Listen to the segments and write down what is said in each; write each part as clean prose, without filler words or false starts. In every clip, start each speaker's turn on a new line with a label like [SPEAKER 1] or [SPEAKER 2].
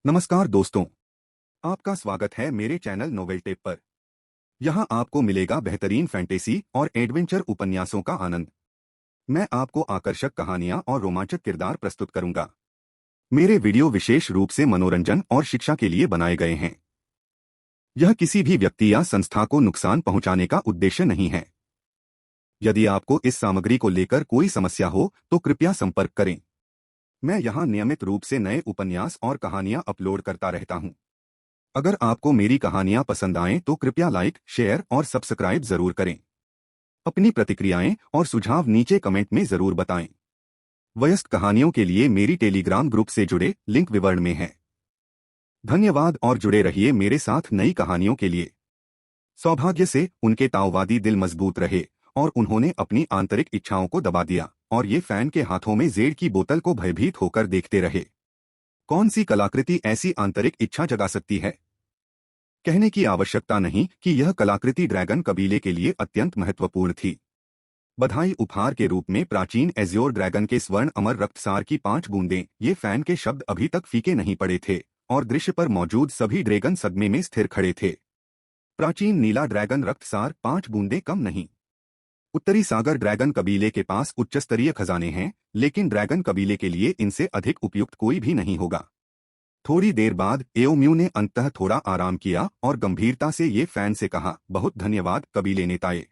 [SPEAKER 1] नमस्कार दोस्तों, आपका स्वागत है मेरे चैनल नोवेल टेप पर। यहाँ आपको मिलेगा बेहतरीन फैंटेसी और एडवेंचर उपन्यासों का आनंद। मैं आपको आकर्षक कहानियाँ और रोमांचक किरदार प्रस्तुत करूंगा। मेरे वीडियो विशेष रूप से मनोरंजन और शिक्षा के लिए बनाए गए हैं। यह किसी भी व्यक्ति या संस्था को नुकसान पहुंचाने का उद्देश्य नहीं है। यदि आपको इस सामग्री को लेकर कोई समस्या हो तो कृपया संपर्क करें। मैं यहाँ नियमित रूप से नए उपन्यास और कहानियाँ अपलोड करता रहता हूँ। अगर आपको मेरी कहानियां पसंद आएं तो कृपया लाइक, शेयर और सब्सक्राइब जरूर करें। अपनी प्रतिक्रियाएं और सुझाव नीचे कमेंट में जरूर बताएं। वयस्क कहानियों के लिए मेरी टेलीग्राम ग्रुप से जुड़े, लिंक विवरण में है। धन्यवाद और जुड़े रहिए मेरे साथ नई कहानियों के लिए। सौभाग्य से उनके ताओवादी दिल मजबूत रहे और उन्होंने अपनी आंतरिक इच्छाओं को दबा दिया और ये फैन के हाथों में जेड की बोतल को भयभीत होकर देखते रहे। कौन सी कलाकृति ऐसी आंतरिक इच्छा जगा सकती है? कहने की आवश्यकता नहीं कि यह कलाकृति ड्रैगन कबीले के लिए अत्यंत महत्वपूर्ण थी। बधाई उपहार के रूप में प्राचीन एज्योर ड्रैगन के स्वर्ण अमर रक्तसार की 5 बूंदें, ये फैन के शब्द अभी तक फीके नहीं पड़े थे और दृश्य पर मौजूद सभी ड्रैगन सदमे में स्थिर खड़े थे। प्राचीन नीला ड्रैगन रक्तसार 5 बूंदें कम नहीं। उत्तरी सागर ड्रैगन कबीले के पास उच्चस्तरीय खजाने हैं, लेकिन ड्रैगन कबीले के लिए इनसे अधिक उपयुक्त कोई भी नहीं होगा। थोड़ी देर बाद एओम्यू ने अंततः थोड़ा आराम किया और गंभीरता से ये फैन से कहा, बहुत धन्यवाद कबीले नेताए।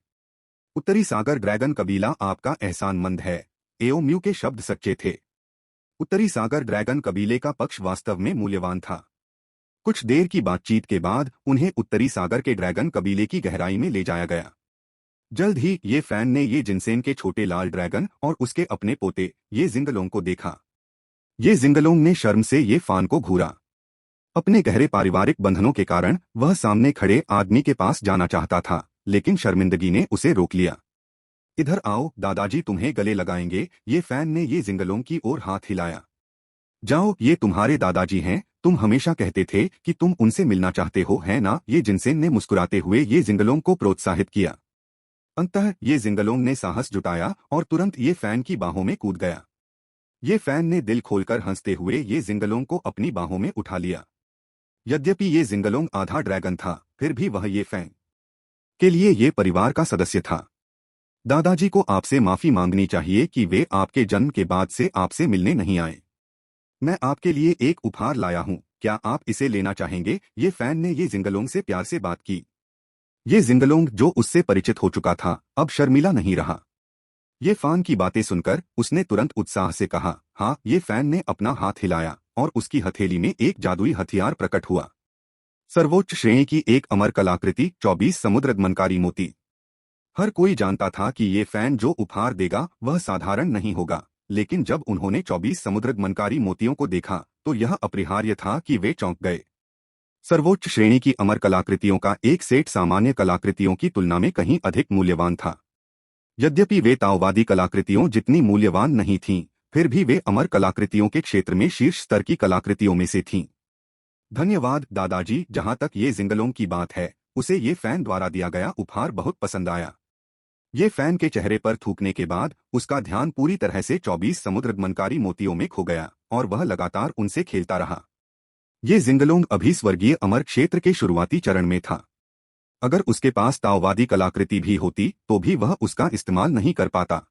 [SPEAKER 1] उत्तरी सागर ड्रैगन कबीला आपका एहसानमंद है। एओम्यू के शब्द सच्चे थे। उत्तरी सागर ड्रैगन कबीले का पक्ष वास्तव में मूल्यवान था। कुछ देर की बातचीत के बाद उन्हें उत्तरी सागर के ड्रैगन कबीले की गहराई में ले जाया गया। जल्द ही ये फैन ने ये जिनसेन के छोटे लाल ड्रैगन और उसके अपने पोते ये जिंगलोंग को देखा। ये जिंगलोंग ने शर्म से ये फान को घूरा। अपने गहरे पारिवारिक बंधनों के कारण वह सामने खड़े आदमी के पास जाना चाहता था, लेकिन शर्मिंदगी ने उसे रोक लिया। इधर आओ, दादाजी तुम्हें गले लगाएंगे। ये फैन ने ये जिंगलोंग की ओर हाथ हिलाया। जाओ, ये तुम्हारे दादाजी हैं। तुम हमेशा कहते थे कि तुम उनसे मिलना चाहते हो, है ना? ये जिनसेन ने मुस्कुराते हुए ये जिंगलोंग को प्रोत्साहित किया। अंततः ये जिंगलोंग ने साहस जुटाया और तुरंत ये फैन की बाहों में कूद गया। ये फैन ने दिल खोलकर हंसते हुए ये जिंगलोंग को अपनी बाहों में उठा लिया। यद्यपि ये जिंगलोंग आधा ड्रैगन था, फिर भी वह ये फैन के लिए ये परिवार का सदस्य था। दादाजी को आपसे माफी मांगनी चाहिए कि वे आपके जन्म के बाद से आपसे मिलने नहीं आए। मैं आपके लिए एक उपहार लाया हूँ, क्या आप इसे लेना चाहेंगे? ये फैन ने ये जिंगलोंग से प्यार से बात की। ये जिंगलोंग जो उससे परिचित हो चुका था, अब शर्मिला नहीं रहा। ये फैन की बातें सुनकर उसने तुरंत उत्साह से कहा, हाँ। ये फैन ने अपना हाथ हिलाया और उसकी हथेली में एक जादुई हथियार प्रकट हुआ। सर्वोच्च श्रेणी की एक अमर कलाकृति, 24 समुद्रमंकारी मोती। हर कोई जानता था कि ये फैन जो उपहार देगा वह साधारण नहीं होगा, लेकिन जब उन्होंने 24 समुद्रमंकारी मोतियों को देखा तो यह अपरिहार्य था कि वे चौंक गए। सर्वोच्च श्रेणी की अमर कलाकृतियों का एक सेट सामान्य कलाकृतियों की तुलना में कहीं अधिक मूल्यवान था। यद्यपि वे ताओवादी कलाकृतियों जितनी मूल्यवान नहीं थीं, फिर भी वे अमर कलाकृतियों के क्षेत्र में शीर्ष स्तर की कलाकृतियों में से थीं। धन्यवाद दादाजी। जहां तक ये जिंगलोंग की बात है, उसे ये फैन द्वारा दिया गया उपहार बहुत पसंद आया। ये फैन के चेहरे पर थूकने के बाद उसका ध्यान पूरी तरह से 24 समुद्रमंकारी मोतियों में खो गया और वह लगातार उनसे खेलता रहा। ये जिंगलोंग अभी स्वर्गीय अमर क्षेत्र के शुरुआती चरण में था। अगर उसके पास ताओवादी कलाकृति भी होती तो भी वह उसका इस्तेमाल नहीं कर पाता।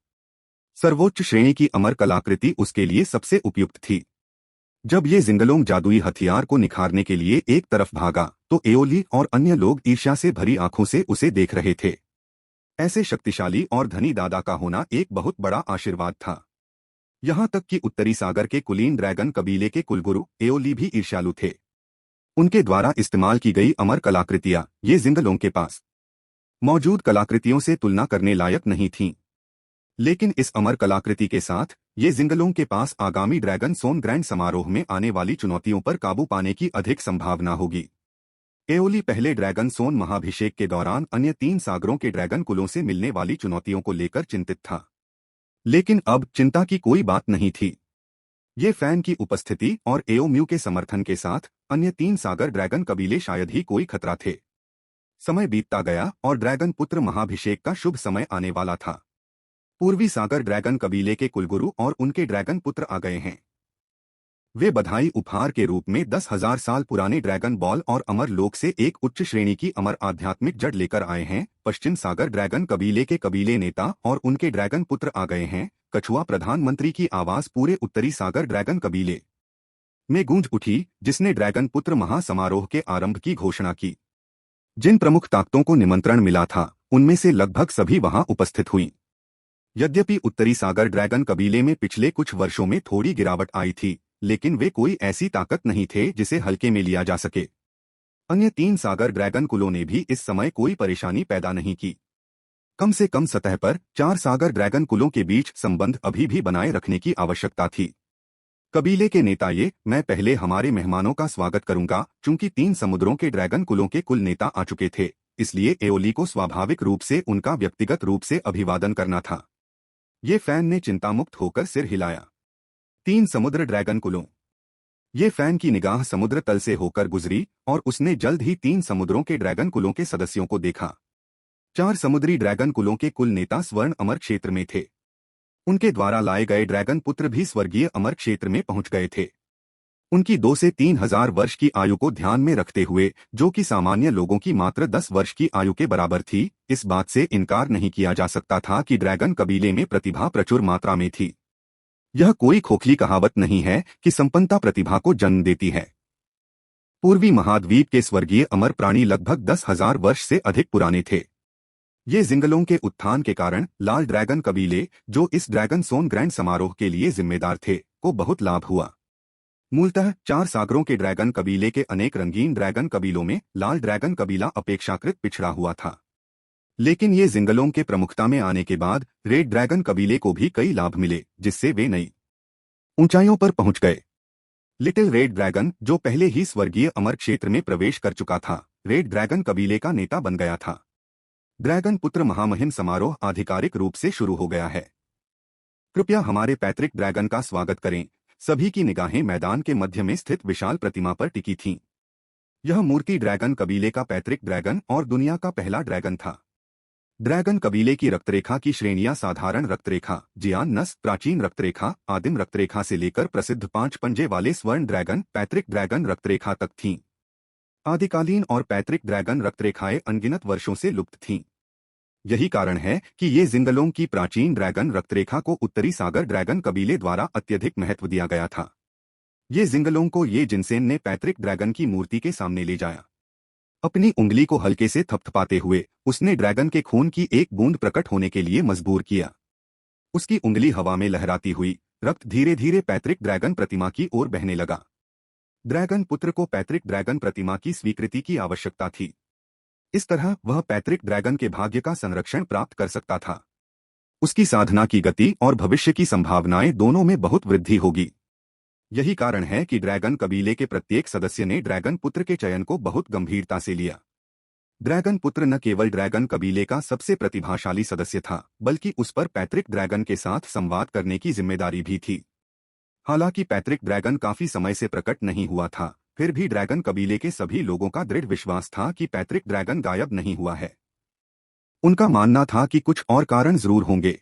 [SPEAKER 1] सर्वोच्च श्रेणी की अमर कलाकृति उसके लिए सबसे उपयुक्त थी। जब ये जिंगलोंग जादुई हथियार को निखारने के लिए एक तरफ भागा तो एओली और अन्य लोग ईर्ष्या से भरी आंखों से उसे देख रहे थे। ऐसे शक्तिशाली और धनी दादा का होना एक बहुत बड़ा आशीर्वाद था। यहाँ तक कि उत्तरी सागर के कुलीन ड्रैगन कबीले के कुलगुरु एओली भी ईर्ष्यालु थे। उनके द्वारा इस्तेमाल की गई अमर कलाकृतियां ये जिंगलोंग के पास मौजूद कलाकृतियों से तुलना करने लायक नहीं थीं। लेकिन इस अमर कलाकृति के साथ ये जिंगलोंग के पास आगामी ड्रैगन सोन ग्रैंड समारोह में आने वाली चुनौतियों पर काबू पाने की अधिक संभावना होगी। एओली पहले ड्रैगन सोन महाभिषेक के दौरान अन्य 3 सागरों के ड्रैगन कुलों से मिलने वाली चुनौतियों को लेकर चिंतित था, लेकिन अब चिंता की कोई बात नहीं थी। ये फैन की उपस्थिति और एओम्यू के समर्थन के साथ अन्य 3 सागर ड्रैगन कबीले शायद ही कोई खतरा थे। समय बीतता गया और ड्रैगन पुत्र महाभिषेक का शुभ समय आने वाला था। पूर्वी सागर ड्रैगन कबीले के कुलगुरु और उनके ड्रैगन पुत्र आ गए हैं। वे बधाई उपहार के रूप में 10,000 साल पुराने ड्रैगन बॉल और अमर लोक से एक उच्च श्रेणी की अमर आध्यात्मिक जड़ लेकर आए हैं। पश्चिम सागर ड्रैगन कबीले के कबीले नेता और उनके ड्रैगन पुत्र आ गए हैं। कछुआ प्रधानमंत्री की आवाज पूरे उत्तरी सागर ड्रैगन कबीले में गूंज उठी, जिसने ड्रैगन पुत्र महासमारोह के आरंभ की घोषणा की। जिन प्रमुख ताकतों को निमंत्रण मिला था, उनमें से लगभग सभी वहां उपस्थित हुई। यद्यपि उत्तरी सागर ड्रैगन कबीले में पिछले कुछ वर्षों में थोड़ी गिरावट आई थी, लेकिन वे कोई ऐसी ताकत नहीं थे जिसे हल्के में लिया जा सके। अन्य 3 सागर ड्रैगन कुलों ने भी इस समय कोई परेशानी पैदा नहीं की। कम से कम सतह पर 4 सागर ड्रैगन कुलों के बीच संबंध अभी भी बनाए रखने की आवश्यकता थी। कबीले के नेता मैं पहले हमारे मेहमानों का स्वागत करूंगा। चूंकि 3 समुद्रों के ड्रैगन कुलों के कुल नेता आ चुके थे, इसलिए एओली को स्वाभाविक रूप से उनका व्यक्तिगत रूप से अभिवादन करना था। ये फैन ने चिंतामुक्त होकर सिर हिलाया। 3 समुद्र ड्रैगन कुलों। ये फैन की निगाह समुद्र तल से होकर गुजरी और उसने जल्द ही 3 समुद्रों के ड्रैगन कुलों के सदस्यों को देखा। 4 समुद्री ड्रैगन कुलों के कुल नेता स्वर्ण अमर क्षेत्र में थे। उनके द्वारा लाए गए ड्रैगन पुत्र भी स्वर्गीय अमर क्षेत्र में पहुंच गए थे। उनकी 2 से 3,000 वर्ष की आयु को ध्यान में रखते हुए, जो कि सामान्य लोगों की मात्र 10 वर्ष की आयु के बराबर थी, इस बात से इनकार नहीं किया जा सकता था कि ड्रैगन कबीले में प्रतिभा प्रचुर मात्रा में थी। यह कोई खोखली कहावत नहीं है कि संपन्नता प्रतिभा को जन्म देती है। पूर्वी महाद्वीप के स्वर्गीय अमर प्राणी लगभग 10,000 वर्ष से अधिक पुराने थे। ये जिंगलों के उत्थान के कारण लाल ड्रैगन कबीले, जो इस ड्रैगन सोन ग्रैंड समारोह के लिए जिम्मेदार थे, को बहुत लाभ हुआ। मूलतः 4 सागरों के ड्रैगन कबीले के अनेक रंगीन ड्रैगन कबीलों में लाल ड्रैगन कबीला अपेक्षाकृत पिछड़ा हुआ था। लेकिन ये जिंगलों के प्रमुखता में आने के बाद रेड ड्रैगन कबीले को भी कई लाभ मिले, जिससे वे नई ऊंचाइयों पर पहुंच गए। लिटिल रेड ड्रैगन, जो पहले ही स्वर्गीय अमर क्षेत्र में प्रवेश कर चुका था, रेड ड्रैगन कबीले का नेता बन गया था। ड्रैगन पुत्र महामहिम समारोह आधिकारिक रूप से शुरू हो गया है। कृपया हमारे पैतृक ड्रैगन का स्वागत करें। सभी की निगाहें मैदान के मध्य में स्थित विशाल प्रतिमा पर टिकी थीं। यह मूर्ति ड्रैगन कबीले का पैतृक ड्रैगन और दुनिया का पहला ड्रैगन था। ड्रैगन कबीले की रक्तरेखा की श्रेणियां साधारण रक्तरेखा, जियान नस, प्राचीन रक्तरेखा, आदिम रक्तरेखा से लेकर प्रसिद्ध 5 पंजे वाले स्वर्ण ड्रैगन, पैतृक ड्रैगन रक्तरेखा तक थीं। आदिकालीन और पैतृक ड्रैगन रक्तरेखाएं अनगिनत वर्षों से लुप्त थीं। यही कारण है कि ये जिंगलों की प्राचीन ड्रैगन रक्तरेखा को उत्तरी सागर ड्रैगन कबीले द्वारा अत्यधिक महत्व दिया गया था। ये जिंगलों को ये जिनसेन ने पैतृक ड्रैगन की मूर्ति के सामने ले जाया। अपनी उंगली को हल्के से थपथपाते हुए उसने ड्रैगन के खून की एक बूंद प्रकट होने के लिए मजबूर किया। उसकी उंगली हवा में लहराती हुई रक्त धीरे धीरे पैतृक ड्रैगन प्रतिमा की ओर बहने लगा। ड्रैगन पुत्र को पैतृक ड्रैगन प्रतिमा की स्वीकृति की आवश्यकता थी। इस तरह वह पैतृक ड्रैगन के भाग्य का संरक्षण प्राप्त कर सकता था। उसकी साधना की गति और भविष्य की संभावनाएं दोनों में बहुत वृद्धि होगी। यही कारण है कि ड्रैगन कबीले के प्रत्येक सदस्य ने ड्रैगन पुत्र के चयन को बहुत गंभीरता से लिया। ड्रैगन पुत्र न केवल ड्रैगन कबीले का सबसे प्रतिभाशाली सदस्य था, बल्कि उस पर पैतृक ड्रैगन के साथ संवाद करने की जिम्मेदारी भी थी। हालांकि पैतृक ड्रैगन काफी समय से प्रकट नहीं हुआ था, फिर भी ड्रैगन कबीले के सभी लोगों का दृढ़ विश्वास था कि पैतृक ड्रैगन गायब नहीं हुआ है। उनका मानना था कि कुछ और कारण जरूर होंगे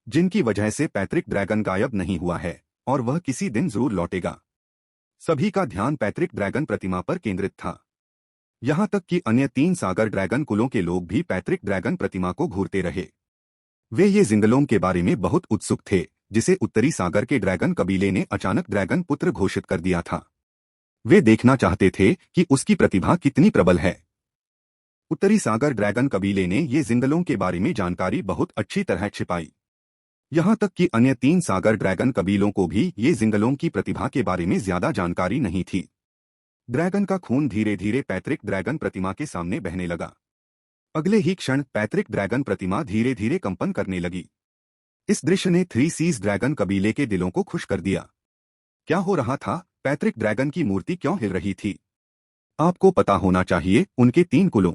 [SPEAKER 1] जिनकी वजह से पैतृक ड्रैगन गायब नहीं हुआ है, और वह किसी दिन जरूर लौटेगा। सभी का ध्यान पैतृक ड्रैगन प्रतिमा पर केंद्रित था। यहां तक कि अन्य 3 सागर ड्रैगन कुलों के लोग भी पैतृक ड्रैगन प्रतिमा को घूरते रहे। वे ये जिंगलों के बारे में बहुत उत्सुक थे, जिसे उत्तरी सागर के ड्रैगन कबीले ने अचानक ड्रैगन पुत्र घोषित कर दिया था। वे देखना चाहते थे कि उसकी प्रतिभा कितनी प्रबल है। उत्तरी सागर ड्रैगन कबीले ने ये जिंगलों के बारे में जानकारी बहुत अच्छी तरह छिपाई। यहां तक कि अन्य 3 सागर ड्रैगन कबीलों को भी ये जिंगलों की प्रतिभा के बारे में ज्यादा जानकारी नहीं थी। ड्रैगन का खून धीरे धीरे पैतृक ड्रैगन प्रतिमा के सामने बहने लगा। अगले ही क्षण पैतृक ड्रैगन प्रतिमा धीरे धीरे कंपन करने लगी। इस दृश्य ने 3 सीज ड्रैगन कबीले के दिलों को खुश कर दिया। क्या हो रहा था? पैतृक ड्रैगन की मूर्ति क्यों हिल रही थी? आपको पता होना चाहिए, उनके 3 कुलों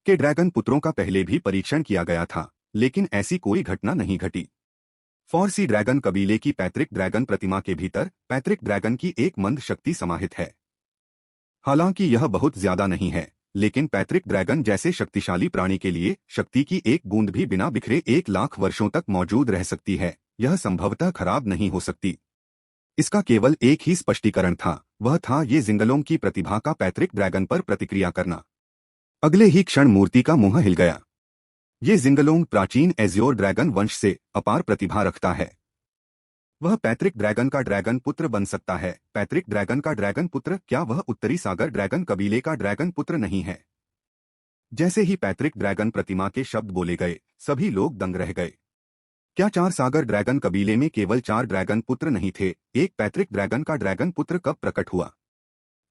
[SPEAKER 1] के ड्रैगन पुत्रों का पहले भी परीक्षण किया गया था, लेकिन ऐसी कोई घटना नहीं घटी। फॉर्सी ड्रैगन कबीले की पैतृक ड्रैगन प्रतिमा के भीतर पैतृक ड्रैगन की एक मंद शक्ति समाहित है। हालांकि यह बहुत ज्यादा नहीं है, लेकिन पैतृक ड्रैगन जैसे शक्तिशाली प्राणी के लिए शक्ति की एक बूंद भी बिना बिखरे 1 लाख वर्षों तक मौजूद रह सकती है। यह संभवतः खराब नहीं हो सकती। इसका केवल एक ही स्पष्टीकरण था, वह था ये जिंगलोंग की प्रतिभा का पैतृक ड्रैगन पर प्रतिक्रिया करना। अगले ही क्षण मूर्ति का मुंह हिल गया। ये जिंगलोंग प्राचीन एज्योर ड्रैगन वंश से अपार प्रतिभा रखता है। वह पैतृक ड्रैगन का ड्रैगन पुत्र बन सकता है। पैतृक ड्रैगन का ड्रैगन पुत्र, क्या वह उत्तरी सागर ड्रैगन कबीले का ड्रैगन पुत्र नहीं है? जैसे ही पैतृक ड्रैगन प्रतिमा के शब्द बोले गए, सभी लोग दंग रह गए। क्या चार सागर ड्रैगन कबीले में केवल 4 ड्रैगन पुत्र नहीं थे? एक पैतृक ड्रैगन का ड्रैगन पुत्र कब प्रकट हुआ?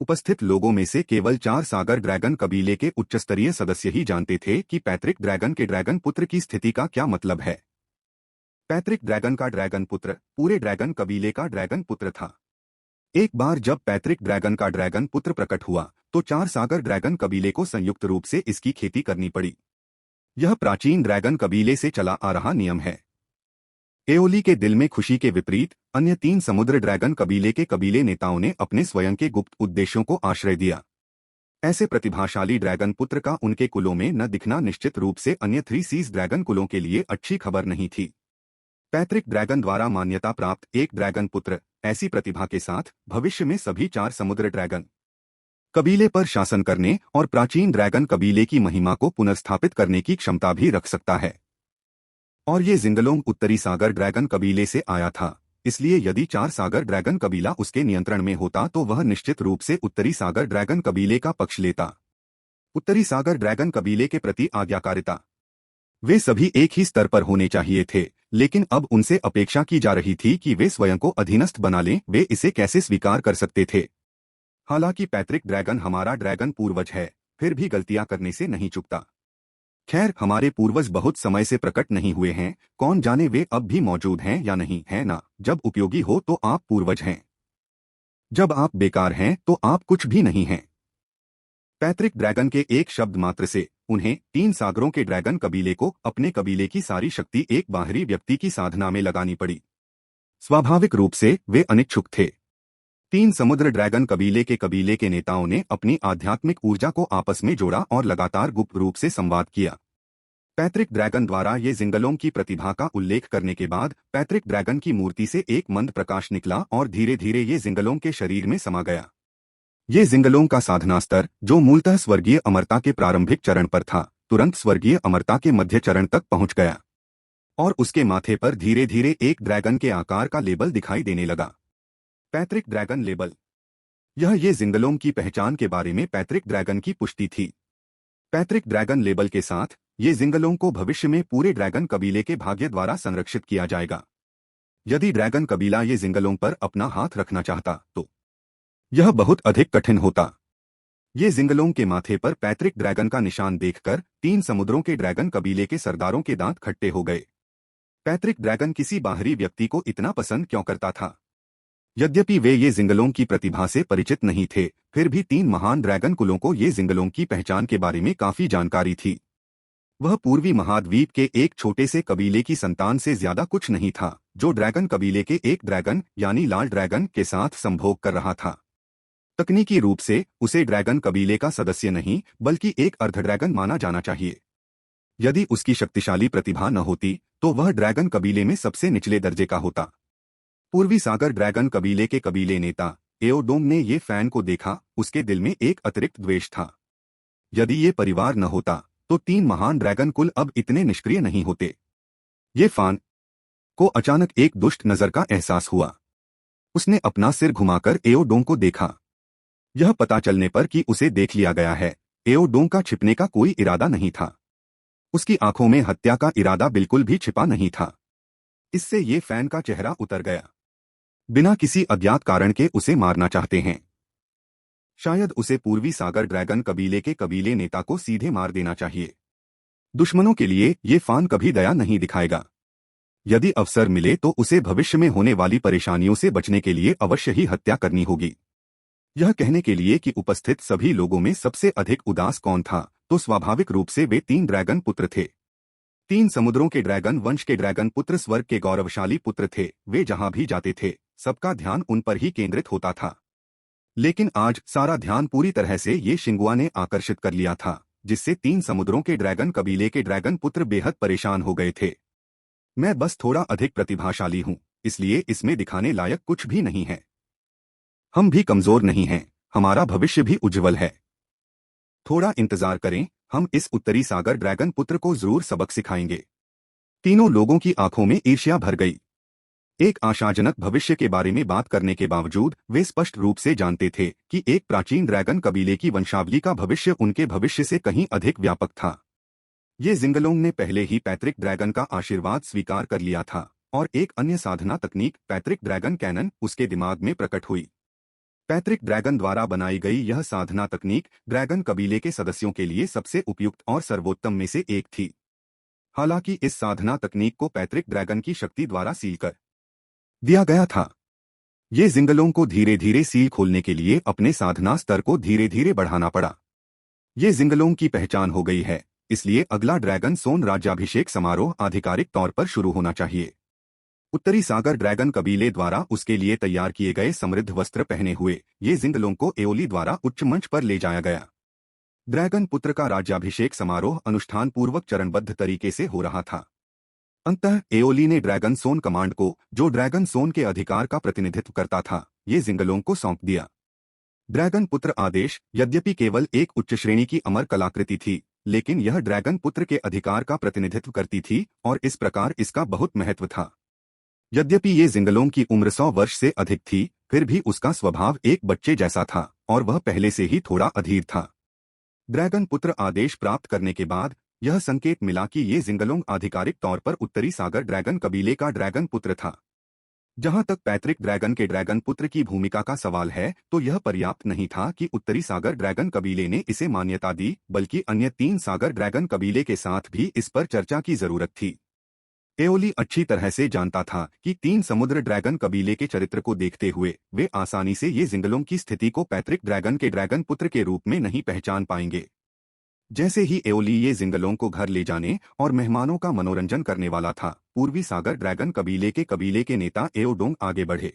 [SPEAKER 1] उपस्थित लोगों में से केवल 4 सागर ड्रैगन कबीले के उच्चस्तरीय सदस्य ही जानते थे कि पैतृक ड्रैगन के ड्रैगन पुत्र की स्थिति का क्या मतलब है। पैतृक ड्रैगन का ड्रैगन पुत्र पूरे ड्रैगन कबीले का ड्रैगन पुत्र था। एक बार जब पैतृक ड्रैगन का ड्रैगन पुत्र प्रकट हुआ तो 4 सागर ड्रैगन कबीले को संयुक्त रूप से इसकी खेती करनी पड़ी। यह प्राचीन ड्रैगन कबीले से चला आ रहा नियम है। एओली के दिल में खुशी के विपरीत अन्य 3 समुद्र ड्रैगन कबीले के कबीले नेताओं ने अपने स्वयं के गुप्त उद्देश्यों को आश्रय दिया। ऐसे प्रतिभाशाली ड्रैगन पुत्र का उनके कुलों में न दिखना निश्चित रूप से अन्य 3 सीज ड्रैगन कुलों के लिए अच्छी खबर नहीं थी। पैतृक ड्रैगन द्वारा मान्यता प्राप्त एक ड्रैगन पुत्र ऐसी प्रतिभा के साथ भविष्य में सभी 4 समुद्र ड्रैगन कबीले पर शासन करने और प्राचीन ड्रैगन कबीले की महिमा को पुनर्स्थापित करने की क्षमता भी रख सकता है। और ये जिंगलोंग उत्तरी सागर ड्रैगन कबीले से आया था, इसलिए यदि 4 सागर ड्रैगन कबीला उसके नियंत्रण में होता तो वह निश्चित रूप से उत्तरी सागर ड्रैगन कबीले का पक्ष लेता। उत्तरी सागर ड्रैगन कबीले के प्रति आज्ञाकारिता, वे सभी एक ही स्तर पर होने चाहिए थे, लेकिन अब उनसे अपेक्षा की जा रही थी कि वे स्वयं को अधीनस्थ बना लें। वे इसे कैसे स्वीकार कर सकते थे? हालांकि पैतृक ड्रैगन हमारा ड्रैगन पूर्वज है, फिर भी गलतियां करने से नहीं चूकता। खैर, हमारे पूर्वज बहुत समय से प्रकट नहीं हुए हैं, कौन जाने वे अब भी मौजूद हैं या नहीं, है ना? जब उपयोगी हो तो आप पूर्वज हैं, जब आप बेकार हैं तो आप कुछ भी नहीं हैं। पैतृक ड्रैगन के एक शब्द मात्र से उन्हें 3 सागरों के ड्रैगन कबीले को अपने कबीले की सारी शक्ति एक बाहरी व्यक्ति की साधना में लगानी पड़ी। स्वाभाविक रूप से वे अनिच्छुक थे। 3 समुद्र ड्रैगन कबीले के नेताओं ने अपनी आध्यात्मिक ऊर्जा को आपस में जोड़ा और लगातार गुप्त रूप से संवाद किया। पैतृक ड्रैगन द्वारा ये जिंगलों की प्रतिभा का उल्लेख करने के बाद पैतृक ड्रैगन की मूर्ति से एक मंद प्रकाश निकला और धीरे धीरे ये जिंगलों के शरीर में समा गया। ये जिंगलों का साधना स्तर, जो मूलतः स्वर्गीय अमरता के प्रारंभिक चरण पर था, तुरंत स्वर्गीय अमरता के मध्य चरण तक पहुंच गया और उसके माथे पर धीरे धीरे एक ड्रैगन के आकार का लेबल दिखाई देने लगा। पैतृक ड्रैगन लेबल, यह ये जिंगलों की पहचान के बारे में पैतृक ड्रैगन की पुष्टि थी। पैतृक ड्रैगन लेबल के साथ ये जिंगलों को भविष्य में पूरे ड्रैगन कबीले के भाग्य द्वारा संरक्षित किया जाएगा। यदि ड्रैगन कबीला ये जिंगलों पर अपना हाथ रखना चाहता तो यह बहुत अधिक कठिन होता। ये जिंगलों के माथे पर पैतृक ड्रैगन का निशान देखकर 3 समुद्रों के ड्रैगन कबीले के सरदारों के दांत खट्टे हो गए। पैतृक ड्रैगन किसी बाहरी व्यक्ति को इतना पसंद क्यों करता था? यद्यपि वे ये जिंगलों की प्रतिभा से परिचित नहीं थे, फिर भी 3 महान ड्रैगन कुलों को ये जिंगलों की पहचान के बारे में काफी जानकारी थी। वह पूर्वी महाद्वीप के एक छोटे से कबीले की संतान से ज्यादा कुछ नहीं था, जो ड्रैगन कबीले के एक ड्रैगन यानी लाल ड्रैगन के साथ संभोग कर रहा था। तकनीकी रूप से उसे ड्रैगन कबीले का सदस्य नहीं बल्कि एक अर्ध ड्रैगन माना जाना चाहिए। यदि उसकी शक्तिशाली प्रतिभा न होती तो वह ड्रैगन कबीले में सबसे निचले दर्जे का होता। पूर्वी सागर ड्रैगन कबीले के कबीले नेता एओडोंग ने ये फैन को देखा, उसके दिल में एक अतिरिक्त द्वेष था। यदि ये परिवार न होता तो 3 महान ड्रैगन कुल अब इतने निष्क्रिय नहीं होते। ये फैन को अचानक एक दुष्ट नजर का एहसास हुआ। उसने अपना सिर घुमाकर एओडोंग को देखा। यह पता चलने पर कि उसे देख लिया गया है, एओडोंग का छिपने का कोई इरादा नहीं था। उसकी आंखों में हत्या का इरादा बिल्कुल भी छिपा नहीं था। इससे ये फैन का चेहरा उतर गया। बिना किसी अज्ञात कारण के उसे मारना चाहते हैं। शायद उसे पूर्वी सागर ड्रैगन कबीले के कबीले नेता को सीधे मार देना चाहिए। दुश्मनों के लिए ये फैन कभी दया नहीं दिखाएगा। यदि अवसर मिले तो उसे भविष्य में होने वाली परेशानियों से बचने के लिए अवश्य ही हत्या करनी होगी। यह कहने के लिए कि उपस्थित सभी लोगों में सबसे अधिक उदास कौन था, तो स्वाभाविक रूप से वे 3 ड्रैगन पुत्र थे। 3 समुद्रों के ड्रैगन वंश के ड्रैगन पुत्र स्वर्ग के गौरवशाली पुत्र थे। वे जहां भी जाते थे सबका ध्यान उन पर ही केंद्रित होता था। लेकिन आज सारा ध्यान पूरी तरह से ये शिंगुआ ने आकर्षित कर लिया था, जिससे 3 समुद्रों के ड्रैगन कबीले के ड्रैगन पुत्र बेहद परेशान हो गए थे। मैं बस थोड़ा अधिक प्रतिभाशाली हूँ, इसलिए इसमें दिखाने लायक कुछ भी नहीं है। हम भी कमजोर नहीं हैं, हमारा भविष्य भी उज्जवल है। थोड़ा इंतजार करें, हम इस उत्तरी सागर ड्रैगन पुत्र को जरूर सबक सिखाएंगे। तीनों लोगों की आंखों में ईर्ष्या भर गई। एक आशाजनक भविष्य के बारे में बात करने के बावजूद वे स्पष्ट रूप से जानते थे कि एक प्राचीन ड्रैगन कबीले की वंशावली का भविष्य उनके भविष्य से कहीं अधिक व्यापक था। ये जिंगलोंग ने पहले ही पैतृक ड्रैगन का आशीर्वाद स्वीकार कर लिया था और एक अन्य साधना तकनीक पैतृक ड्रैगन कैनन उसके दिमाग में प्रकट हुई। पैतृक ड्रैगन द्वारा बनाई गई यह साधना तकनीक ड्रैगन कबीले के सदस्यों के लिए सबसे उपयुक्त और सर्वोत्तम में से एक थी। हालांकि इस साधना तकनीक को पैतृक ड्रैगन की शक्ति द्वारा सील कर दिया गया था। ये जिंगलों को धीरे धीरे सील खोलने के लिए अपने साधना स्तर को धीरे धीरे बढ़ाना पड़ा। ये जिंगलों की पहचान हो गई है, इसलिए अगला ड्रैगन सोन राज्याभिषेक समारोह आधिकारिक तौर पर शुरू होना चाहिए। उत्तरी सागर ड्रैगन कबीले द्वारा उसके लिए तैयार किए गए समृद्ध वस्त्र पहने हुए ये जिंगलों को एओली द्वारा उच्च मंच पर ले जाया गया। ड्रैगन पुत्र का राज्याभिषेक समारोह अनुष्ठान पूर्वक चरणबद्ध तरीके से हो रहा था। अंततः एओली ने ड्रैगन सोन कमांड को, जो ड्रैगन सोन के अधिकार का प्रतिनिधित्व करता था, ये जिंगलों को सौंप दिया। ड्रैगन पुत्र आदेश यद्यपि केवल एक उच्च श्रेणी की अमर कलाकृति थी, लेकिन यह ड्रैगन पुत्र के अधिकार का प्रतिनिधित्व करती थी और इस प्रकार इसका बहुत महत्व था। यद्यपि ये जिंगलों की उम्र 100 वर्ष से अधिक थी, फिर भी उसका स्वभाव एक बच्चे जैसा था और वह पहले से ही थोड़ा अधीर था। ड्रैगन पुत्र आदेश प्राप्त करने के बाद यह संकेत मिला कि ये जिंगलोंग आधिकारिक तौर पर उत्तरी सागर ड्रैगन कबीले का ड्रैगन पुत्र था। जहां तक पैतृक ड्रैगन के ड्रैगन पुत्र की भूमिका का सवाल है, तो यह पर्याप्त नहीं था कि उत्तरी सागर ड्रैगन कबीले ने इसे मान्यता दी, बल्कि अन्य 3 सागर ड्रैगन कबीले के साथ भी इस पर चर्चा की जरूरत थी। एओली अच्छी तरह से जानता था कि 3 समुद्र ड्रैगन कबीले के चरित्र को देखते हुए वे आसानी से ये जिंगलों की स्थिति को पैतृक ड्रैगन के ड्रैगन पुत्र के रूप में नहीं पहचान पाएंगे। जैसे ही एओली ये जिंगलों को घर ले जाने और मेहमानों का मनोरंजन करने वाला था, पूर्वी सागर ड्रैगन कबीले के नेता एओडोंग आगे बढ़े।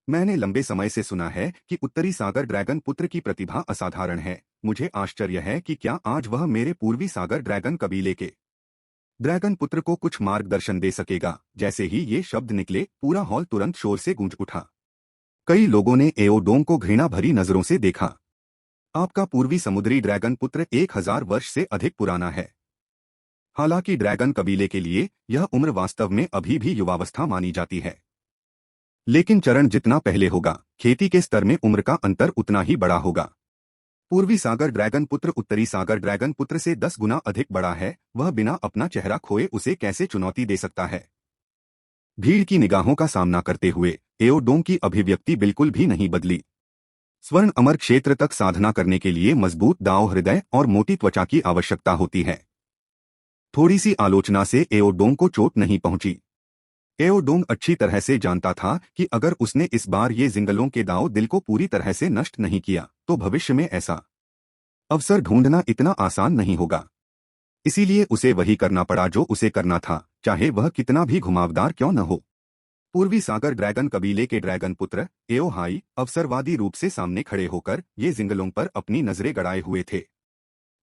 [SPEAKER 1] मैंने लंबे समय से सुना है कि उत्तरी सागर ड्रैगन पुत्र की प्रतिभा असाधारण है। मुझे आश्चर्य है कि क्या आज वह मेरे पूर्वी सागर ड्रैगन कबीले के ड्रैगन पुत्र को कुछ मार्गदर्शन दे सकेगा। जैसे ही ये शब्द निकले, पूरा हॉल तुरंत शोर से गूंज उठा। कई लोगों ने एओडोंग को घृणा भरी नजरों से देखा। आपका पूर्वी समुद्री ड्रैगन पुत्र 1000 वर्ष से अधिक पुराना है। हालांकि ड्रैगन कबीले के लिए यह उम्र वास्तव में अभी भी युवावस्था मानी जाती है, लेकिन चरण जितना पहले होगा, खेती के स्तर में उम्र का अंतर उतना ही बड़ा होगा। पूर्वी सागर ड्रैगन पुत्र उत्तरी सागर ड्रैगन पुत्र से 10 गुना अधिक बड़ा है। वह बिना अपना चेहरा खोए उसे कैसे चुनौती दे सकता है? भीड़ की निगाहों का सामना करते हुए एओडोंग की अभिव्यक्ति बिल्कुल भी नहीं बदली। स्वर्ण अमर क्षेत्र तक साधना करने के लिए मजबूत दांव हृदय और मोटी त्वचा की आवश्यकता होती है। थोड़ी सी आलोचना से एओडोंग को चोट नहीं पहुंची। एओडोंग अच्छी तरह से जानता था कि अगर उसने इस बार ये जिंगलों के दांव दिल को पूरी तरह से नष्ट नहीं किया, तो भविष्य में ऐसा अवसर ढूंढना इतना आसान नहीं होगा। इसीलिए उसे वही करना पड़ा जो उसे करना था, चाहे वह कितना भी घुमावदार क्यों न हो। पूर्वी सागर ड्रैगन कबीले के ड्रैगन पुत्र एओहाई अवसरवादी रूप से सामने खड़े होकर ये जिंगलों पर अपनी नजरें गड़ाए हुए थे।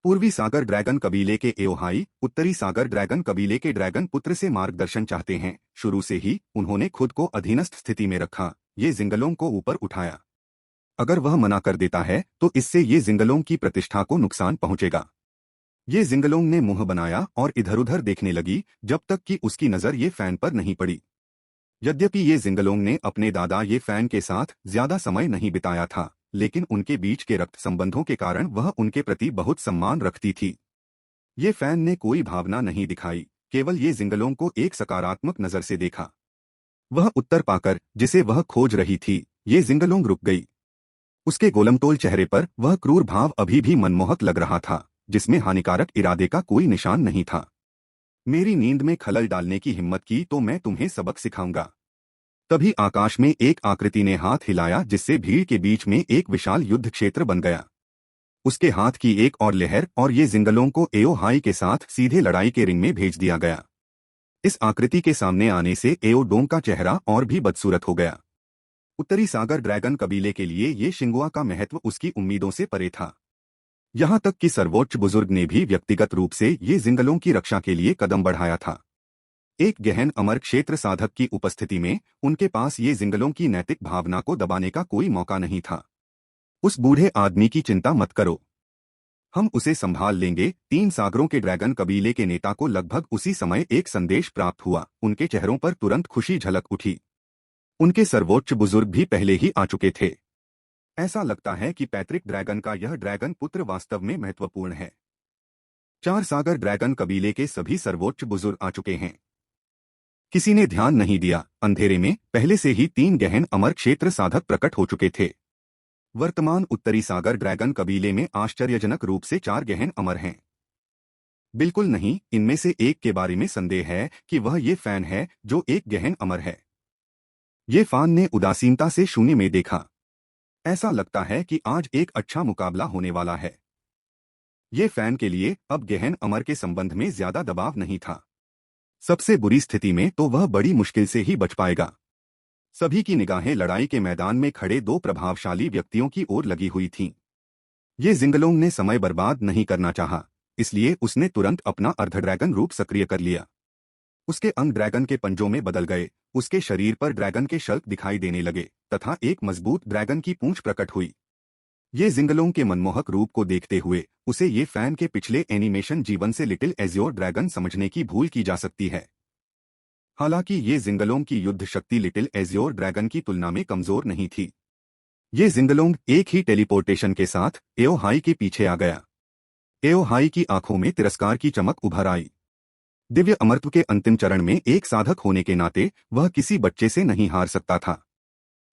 [SPEAKER 1] पूर्वी सागर ड्रैगन कबीले के एओहाई उत्तरी सागर ड्रैगन कबीले के ड्रैगन पुत्र से मार्गदर्शन चाहते हैं। शुरू से ही उन्होंने खुद को अधीनस्थ स्थिति में रखा, ये जिंगलों को ऊपर उठाया। अगर वह मना कर देता है तो इससे ये जिंगलों की प्रतिष्ठा को नुकसान पहुंचेगा। ये जिंगलों ने मुंह बनाया और इधर उधर देखने लगी, जब तक कि उसकी नजर ये फैन पर नहीं पड़ी। यद्यपि ये जिंगलोंग ने अपने दादा ये फैन के साथ ज्यादा समय नहीं बिताया था, लेकिन उनके बीच के रक्त संबंधों के कारण वह उनके प्रति बहुत सम्मान रखती थी। ये फैन ने कोई भावना नहीं दिखाई, केवल ये जिंगलों को एक सकारात्मक नजर से देखा। वह उत्तर पाकर जिसे वह खोज रही थी, ये जिंगलोंग रुक गई। उसके गोलमटोल चेहरे पर वह क्रूर भाव अभी भी मनमोहक लग रहा था, जिसमें हानिकारक इरादे का कोई निशान नहीं था। मेरी नींद में खलल डालने की हिम्मत की तो मैं तुम्हें सबक सिखाऊंगा। तभी आकाश में एक आकृति ने हाथ हिलाया, जिससे भीड़ के बीच में एक विशाल युद्ध क्षेत्र बन गया। उसके हाथ की एक और लहर और ये जिंगलों को एओहाई के साथ सीधे लड़ाई के रिंग में भेज दिया गया। इस आकृति के सामने आने से एओडोंग का चेहरा और भी बदसूरत हो गया। उत्तरी सागर ड्रैगन कबीले के लिए ये शिंगुआ का महत्व उसकी उम्मीदों से परे था। यहां तक कि सर्वोच्च बुजुर्ग ने भी व्यक्तिगत रूप से ये जिंगलों की रक्षा के लिए कदम बढ़ाया था। एक गहन अमर क्षेत्र साधक की उपस्थिति में उनके पास ये जिंगलों की नैतिक भावना को दबाने का कोई मौका नहीं था। उस बूढ़े आदमी की चिंता मत करो, हम उसे संभाल लेंगे। तीन सागरों के ड्रैगन कबीले के नेता को लगभग उसी समय एक संदेश प्राप्त हुआ। उनके चेहरों पर तुरंत खुशी झलक उठी। उनके सर्वोच्च बुजुर्ग भी पहले ही आ चुके थे। ऐसा लगता है कि पैतृक ड्रैगन का यह ड्रैगन पुत्र वास्तव में महत्वपूर्ण है। चार सागर ड्रैगन कबीले के सभी सर्वोच्च बुजुर्ग आ चुके हैं। किसी ने ध्यान नहीं दिया, अंधेरे में पहले से ही तीन गहन अमर क्षेत्र साधक प्रकट हो चुके थे। वर्तमान उत्तरी सागर ड्रैगन कबीले में आश्चर्यजनक रूप से चार गहन अमर हैं। बिल्कुल नहीं, इनमें से एक के बारे में संदेह है कि वह ये फैन है जो एक गहन अमर है। ये फान ने उदासीनता से शून्य में देखा। ऐसा लगता है कि आज एक अच्छा मुकाबला होने वाला है। ये फैन के लिए अब गहन अमर के संबंध में ज्यादा दबाव नहीं था। सबसे बुरी स्थिति में तो वह बड़ी मुश्किल से ही बच पाएगा। सभी की निगाहें लड़ाई के मैदान में खड़े दो प्रभावशाली व्यक्तियों की ओर लगी हुई थीं। ये जिंगलोंग ने समय बर्बाद नहीं करना चाहा, इसलिए उसने तुरंत अपना अर्ध ड्रैगन रूप सक्रिय कर लिया। उसके अंग ड्रैगन के पंजों में बदल गए, उसके शरीर पर ड्रैगन के शल्क दिखाई देने लगे तथा एक मजबूत ड्रैगन की पूंछ प्रकट हुई। ये जिंगलोंग के मनमोहक रूप को देखते हुए उसे ये फैन के पिछले एनिमेशन जीवन से लिटिल एज्योर ड्रैगन समझने की भूल की जा सकती है। हालांकि ये जिंगलोंग की युद्ध शक्ति लिटिल एज्योर ड्रैगन की तुलना में कमजोर नहीं थी। ये जिंगलोंग एक ही टेलीपोर्टेशन के साथ एओ हाई के पीछे आ गया। एओ हाई की आंखों में तिरस्कार की चमक उभर आई। दिव्य अमरत्व के अंतिम चरण में एक साधक होने के नाते वह किसी बच्चे से नहीं हार सकता था।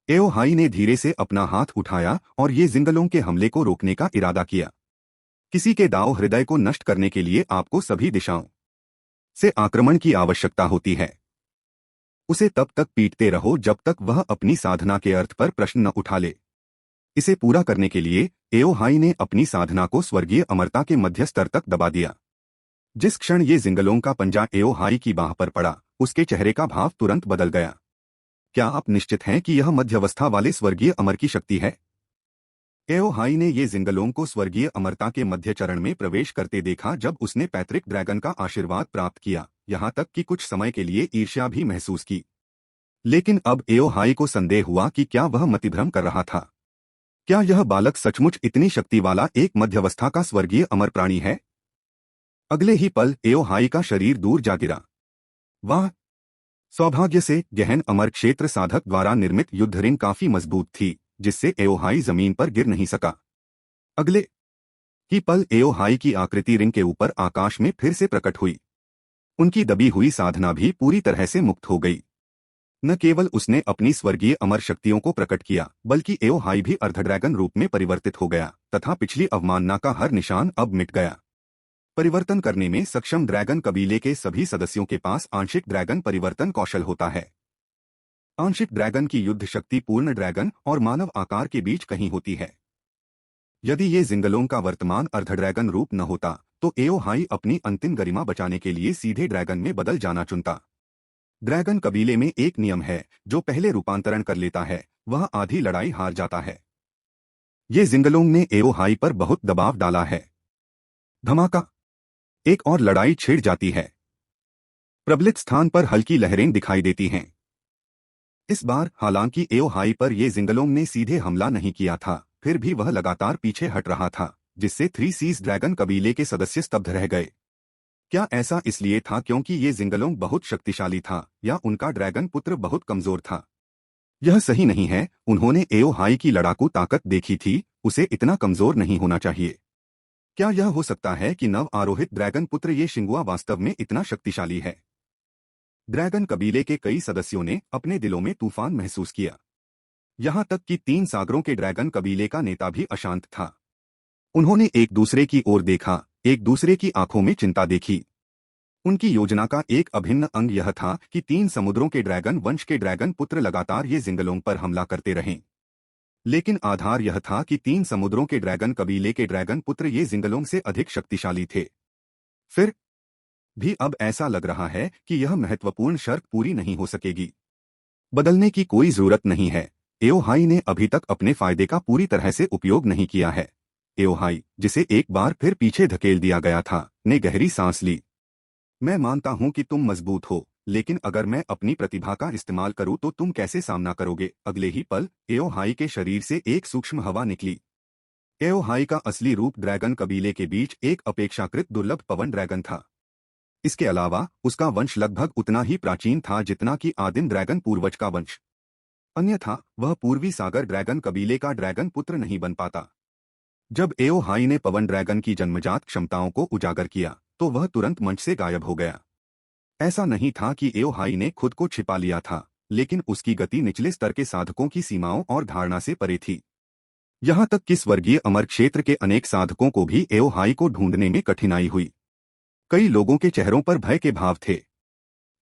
[SPEAKER 1] एओ हाई ने धीरे से अपना हाथ उठाया और ये जिंगलोंग के हमले को रोकने का इरादा किया। किसी के दाव हृदय को नष्ट करने के लिए आपको सभी दिशाओं से आक्रमण की आवश्यकता होती है। उसे तब तक पीटते रहो जब तक वह अपनी साधना के अर्थ पर प्रश्न न उठा ले। इसे पूरा करने के लिए एओ हाई ने अपनी साधना को स्वर्गीय अमरता के मध्य स्तर तक दबा दिया। जिस क्षण ये जिंगलोंग का पंजा एओ हाई की बाह पर पड़ा, उसके चेहरे का भाव तुरंत बदल गया। क्या आप निश्चित हैं कि यह मध्यवस्था वाले स्वर्गीय अमर की शक्ति है? एओ हाई ने ये जिंगलोंग को स्वर्गीय अमरता के मध्य चरण में प्रवेश करते देखा जब उसने पैतृक ड्रैगन का आशीर्वाद प्राप्त किया, यहाँ तक कि कुछ समय के लिए ईर्ष्या भी महसूस की। लेकिन अब एओ हाई को संदेह हुआ कि क्या वह मतिभ्रम कर रहा था। क्या यह बालक सचमुच इतनी शक्ति वाला एक मध्यवस्था का स्वर्गीय अमर प्राणी है? अगले ही पल एओ हाई का शरीर दूर जा गिरा। वाह! सौभाग्य से गहन अमर क्षेत्र साधक द्वारा निर्मित युद्ध रिंग काफी मजबूत थी, जिससे एओ हाई जमीन पर गिर नहीं सका। अगले ही पल एओ हाई की आकृति रिंग के ऊपर आकाश में फिर से प्रकट हुई। उनकी दबी हुई साधना भी पूरी तरह से मुक्त हो गई। न केवल उसने अपनी स्वर्गीय अमर शक्तियों को प्रकट किया, बल्कि एओ हाई भी अर्ध ड्रैगन रूप में परिवर्तित हो गया तथा पिछली अवमानना का हर निशान अब मिट गया। परिवर्तन करने में सक्षम ड्रैगन कबीले के सभी सदस्यों के पास आंशिक ड्रैगन परिवर्तन कौशल होता है। आंशिक ड्रैगन की युद्ध शक्ति पूर्ण ड्रैगन और मानव आकार के बीच कहीं होती है। यदि ये जिंगलोंग का वर्तमान अर्ध ड्रैगन रूप न होता तो एओ हाई अपनी अंतिम गरिमा बचाने के लिए सीधे ड्रैगन में बदल जाना चुनता। ड्रैगन कबीले में एक नियम है, जो पहले रूपांतरण कर लेता है वह आधी लड़ाई हार जाता है। ये जिंगलोंग ने एओ हाई पर बहुत दबाव डाला है। धमाका! एक और लड़ाई छिड़ जाती है। प्रबलित स्थान पर हल्की लहरें दिखाई देती हैं। इस बार हालांकि एओ हाई पर ये जिंगलोंग ने सीधे हमला नहीं किया था, फिर भी वह लगातार पीछे हट रहा था, जिससे थ्री सीज ड्रैगन कबीले के सदस्य स्तब्ध रह गए। क्या ऐसा इसलिए था क्योंकि ये जिंगलोंग बहुत शक्तिशाली था, या उनका ड्रैगन पुत्र बहुत कमजोर था? यह सही नहीं है। उन्होंने एओ हाई की लड़ाकू ताकत देखी थी, उसे इतना कमजोर नहीं होना चाहिए। क्या यह हो सकता है कि नव आरोहित ड्रैगन पुत्र ये शिंगुआ वास्तव में इतना शक्तिशाली है? ड्रैगन कबीले के कई सदस्यों ने अपने दिलों में तूफान महसूस किया। यहाँ तक कि तीन सागरों के ड्रैगन कबीले का नेता भी अशांत था। उन्होंने एक दूसरे की ओर देखा, एक दूसरे की आंखों में चिंता देखी। उनकी योजना का एक अभिन्न अंग यह था कि तीन समुद्रों के ड्रैगन वंश के ड्रैगन पुत्र लगातार ये जिंगलोंग पर हमला करते रहें। लेकिन आधार यह था कि तीन समुद्रों के ड्रैगन कबीले के ड्रैगन पुत्र ये जिंगलोंग से अधिक शक्तिशाली थे। फिर भी अब ऐसा लग रहा है कि यह महत्वपूर्ण शर्त पूरी नहीं हो सकेगी। बदलने की कोई जरूरत नहीं है। एओ हाई ने अभी तक अपने फायदे का पूरी तरह से उपयोग नहीं किया है। एओ हाई, जिसे एक बार फिर पीछे धकेल दिया गया था, ने गहरी सांस ली। मैं मानता हूं कि तुम मजबूत हो, लेकिन अगर मैं अपनी प्रतिभा का इस्तेमाल करूं तो तुम कैसे सामना करोगे? अगले ही पल एओ हाई के शरीर से एक सूक्ष्म हवा निकली। एओ हाई का असली रूप ड्रैगन कबीले के बीच एक अपेक्षाकृत दुर्लभ पवन ड्रैगन था। इसके अलावा उसका वंश लगभग उतना ही प्राचीन था जितना कि आदिम ड्रैगन पूर्वज का वंश। अन्यथा वह पूर्वी सागर ड्रैगन कबीले का ड्रैगन पुत्र नहीं बन पाता। जब एओ हाई ने पवन ड्रैगन की जन्मजात क्षमताओं को उजागर किया तो वह तुरंत मंच से गायब हो गया। ऐसा नहीं था कि एओ हाई ने खुद को छिपा लिया था, लेकिन उसकी गति निचले स्तर के साधकों की सीमाओं और धारणा से परे थी। यहां तक कि स्वर्गीय अमर क्षेत्र के अनेक साधकों को भी एओ हाई को ढूंढने में कठिनाई हुई। कई लोगों के चेहरों पर भय के भाव थे।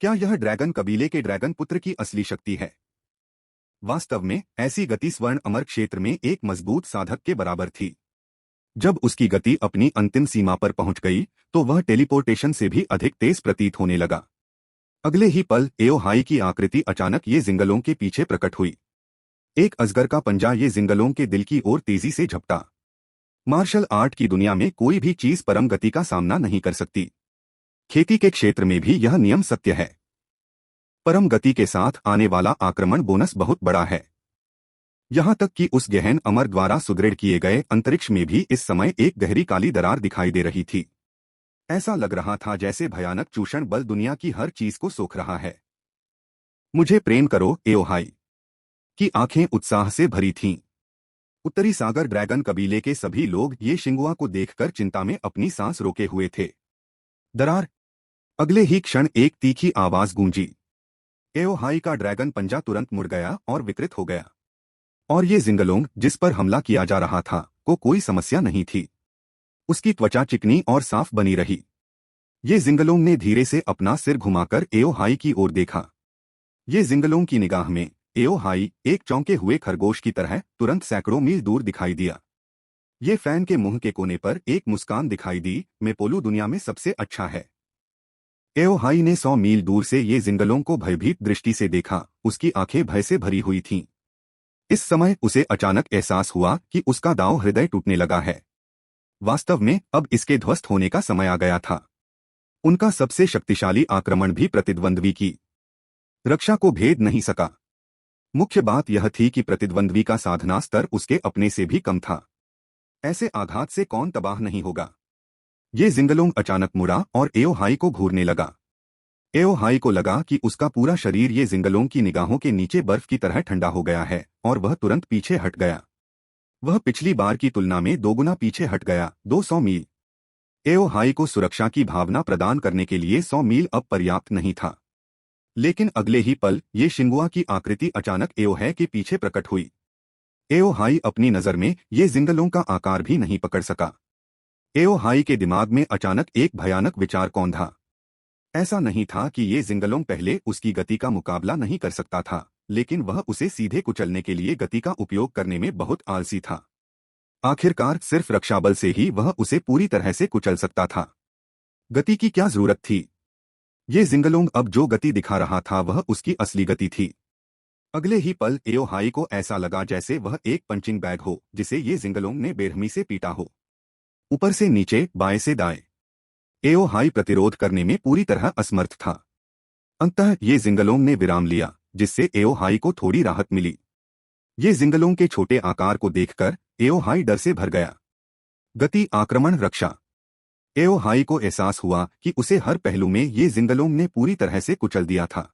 [SPEAKER 1] क्या यह ड्रैगन कबीले के ड्रैगन पुत्र की असली शक्ति है? वास्तव में ऐसी गति स्वर्ण अमर क्षेत्र में एक मजबूत साधक के बराबर थी। जब उसकी गति अपनी अंतिम सीमा पर पहुंच गई तो वह टेलीपोर्टेशन से भी अधिक तेज प्रतीत होने लगा। अगले ही पल एओ हाई की आकृति अचानक ये जिंगलों के पीछे प्रकट हुई। एक अजगर का पंजा ये जिंगलों के दिल की ओर तेजी से झपटा। मार्शल आर्ट की दुनिया में कोई भी चीज परम गति का सामना नहीं कर सकती। खेती के क्षेत्र में भी यह नियम सत्य है। परम गति के साथ आने वाला आक्रमण बोनस बहुत बड़ा है। यहां तक कि उस गहन अमर द्वारा सुदृढ़ किए गए अंतरिक्ष में भी इस समय एक गहरी काली दरार दिखाई दे रही थी। ऐसा लग रहा था जैसे भयानक चूषण बल दुनिया की हर चीज को सोख रहा है। मुझे प्रेम करो एओ हाई की आंखें उत्साह से भरी थीं। उत्तरी सागर ड्रैगन कबीले के सभी लोग ये शिंगुआ को देखकर चिंता में अपनी सांस रोके हुए थे। दरार। अगले ही क्षण एक तीखी आवाज गूंजी। एओ हाई का ड्रैगन पंजा तुरंत मुड़ गया और विकृत हो गया। और ये जिंगलोंग जिस पर हमला किया जा रहा था को कोई समस्या नहीं थी। उसकी त्वचा चिकनी और साफ बनी रही। ये जिंगलोंग ने धीरे से अपना सिर घुमाकर एओ हाई की ओर देखा। ये जिंगलोंग की निगाह में एओ हाई एक चौंके हुए खरगोश की तरह तुरंत सैकड़ों मील दूर दिखाई दिया। ये फैन के मुंह के कोने पर एक मुस्कान दिखाई दी। मेपोलू दुनिया में सबसे अच्छा है। एओ हाई ने 100 मील दूर से ये जिंगलोंग को भयभीत दृष्टि से देखा। उसकी आंखें भय से भरी हुई थीं। इस समय उसे अचानक एहसास हुआ कि उसका दांव हृदय टूटने लगा है। वास्तव में अब इसके ध्वस्त होने का समय आ गया था। उनका सबसे शक्तिशाली आक्रमण भी प्रतिद्वंद्वी की रक्षा को भेद नहीं सका। मुख्य बात यह थी कि प्रतिद्वंद्वी का साधना स्तर उसके अपने से भी कम था। ऐसे आघात से कौन तबाह नहीं होगा? ये जिंगलोंग अचानक मुड़ा और एओ हाई को घूरने लगा। एओ हाई को लगा कि उसका पूरा शरीर ये जिंगलोंग की निगाहों के नीचे बर्फ की तरह ठंडा हो गया है और वह तुरंत पीछे हट गया। वह पिछली बार की तुलना में 2 गुना पीछे हट गया, 200 मील। एओ हाई को सुरक्षा की भावना प्रदान करने के लिए 100 मील अब पर्याप्त नहीं था। लेकिन अगले ही पल ये शिंगुआ की आकृति अचानक एओ हाई के पीछे प्रकट हुई। एओ हाई अपनी नजर में ये जिंगलोंग का आकार भी नहीं पकड़ सका। एओ हाई के दिमाग में अचानक एक भयानक विचार कौंधा। ऐसा नहीं था कि ये जिंगलोंग पहले उसकी गति का मुकाबला नहीं कर सकता था, लेकिन वह उसे सीधे कुचलने के लिए गति का उपयोग करने में बहुत आलसी था। आखिरकार सिर्फ रक्षाबल से ही वह उसे पूरी तरह से कुचल सकता था। गति की क्या जरूरत थी? ये जिंगलोंग अब जो गति दिखा रहा था वह उसकी असली गति थी। अगले ही पल एओ हाई को ऐसा लगा जैसे वह एक पंचिंग बैग हो जिसे ये जिंगलोंग ने बेरहमी से पीटा हो। ऊपर से नीचे, बाएं से दाएं। एओ हाई प्रतिरोध करने में पूरी तरह असमर्थ था। अंततः ये जिंगलोंग ने विराम लिया, जिससे एओ हाई को थोड़ी राहत मिली। ये जिंगलोंग के छोटे आकार को देखकर एओ हाई डर से भर गया। गति, आक्रमण, रक्षा। एओ हाई को एहसास हुआ कि उसे हर पहलू में ये जिंगलोंग ने पूरी तरह से कुचल दिया था।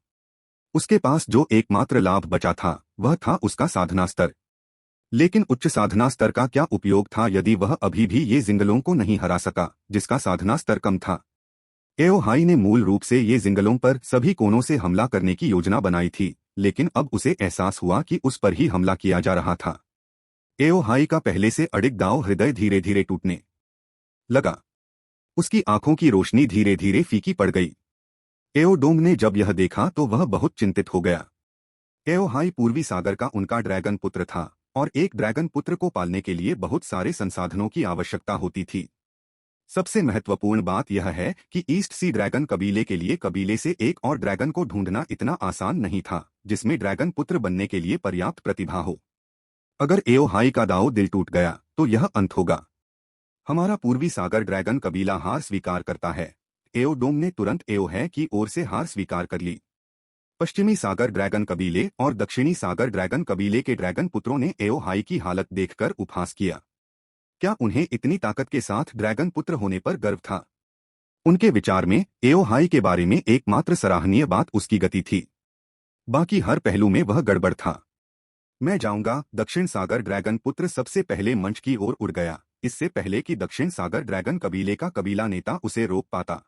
[SPEAKER 1] उसके पास जो एकमात्र लाभ बचा था वह था उसका साधना स्तर। लेकिन उच्च साधना स्तर का क्या उपयोग था यदि वह अभी भी ये जिंगलोंग को नहीं हरा सका जिसका साधना स्तर कम था? एओ हाई ने मूल रूप से ये जिंगलोंग पर सभी कोनों से हमला करने की योजना बनाई थी, लेकिन अब उसे एहसास हुआ कि उस पर ही हमला किया जा रहा था। एओ हाई का पहले से अडिग दांव हृदय धीरे धीरे टूटने लगा। उसकी आंखों की रोशनी धीरे धीरे फीकी पड़ गई। एओ डोंग ने जब यह देखा तो वह बहुत चिंतित हो गया। एओ हाई पूर्वी सागर का उनका ड्रैगन पुत्र था और एक ड्रैगन पुत्र को पालने के लिए बहुत सारे संसाधनों की आवश्यकता होती थी। सबसे महत्वपूर्ण बात यह है कि ईस्ट सी ड्रैगन कबीले के लिए कबीले से एक और ड्रैगन को ढूंढना इतना आसान नहीं था जिसमें ड्रैगन पुत्र बनने के लिए पर्याप्त प्रतिभा हो। अगर एओ हाई का दांव दिल टूट गया तो यह अंत होगा। हमारा पूर्वी सागर ड्रैगन कबीला हार स्वीकार करता है। एओडोम ने तुरंत एओहाई की ओर से हार स्वीकार कर ली। पश्चिमी सागर ड्रैगन कबीले और दक्षिणी सागर ड्रैगन कबीले के ड्रैगन पुत्रों ने एओहाई की हालत देखकर उपहास किया। क्या उन्हें इतनी ताकत के साथ ड्रैगन पुत्र होने पर गर्व था? उनके विचार में एओहाई के बारे में एकमात्र सराहनीय बात उसकी गति थी। बाकी हर पहलू में वह गड़बड़ था। मैं जाऊंगा। दक्षिण सागर ड्रैगन पुत्र सबसे पहले मंच की ओर उड़ गया, इससे पहले कि दक्षिण सागर ड्रैगन कबीले का कबीला नेता उसे रोक पाता।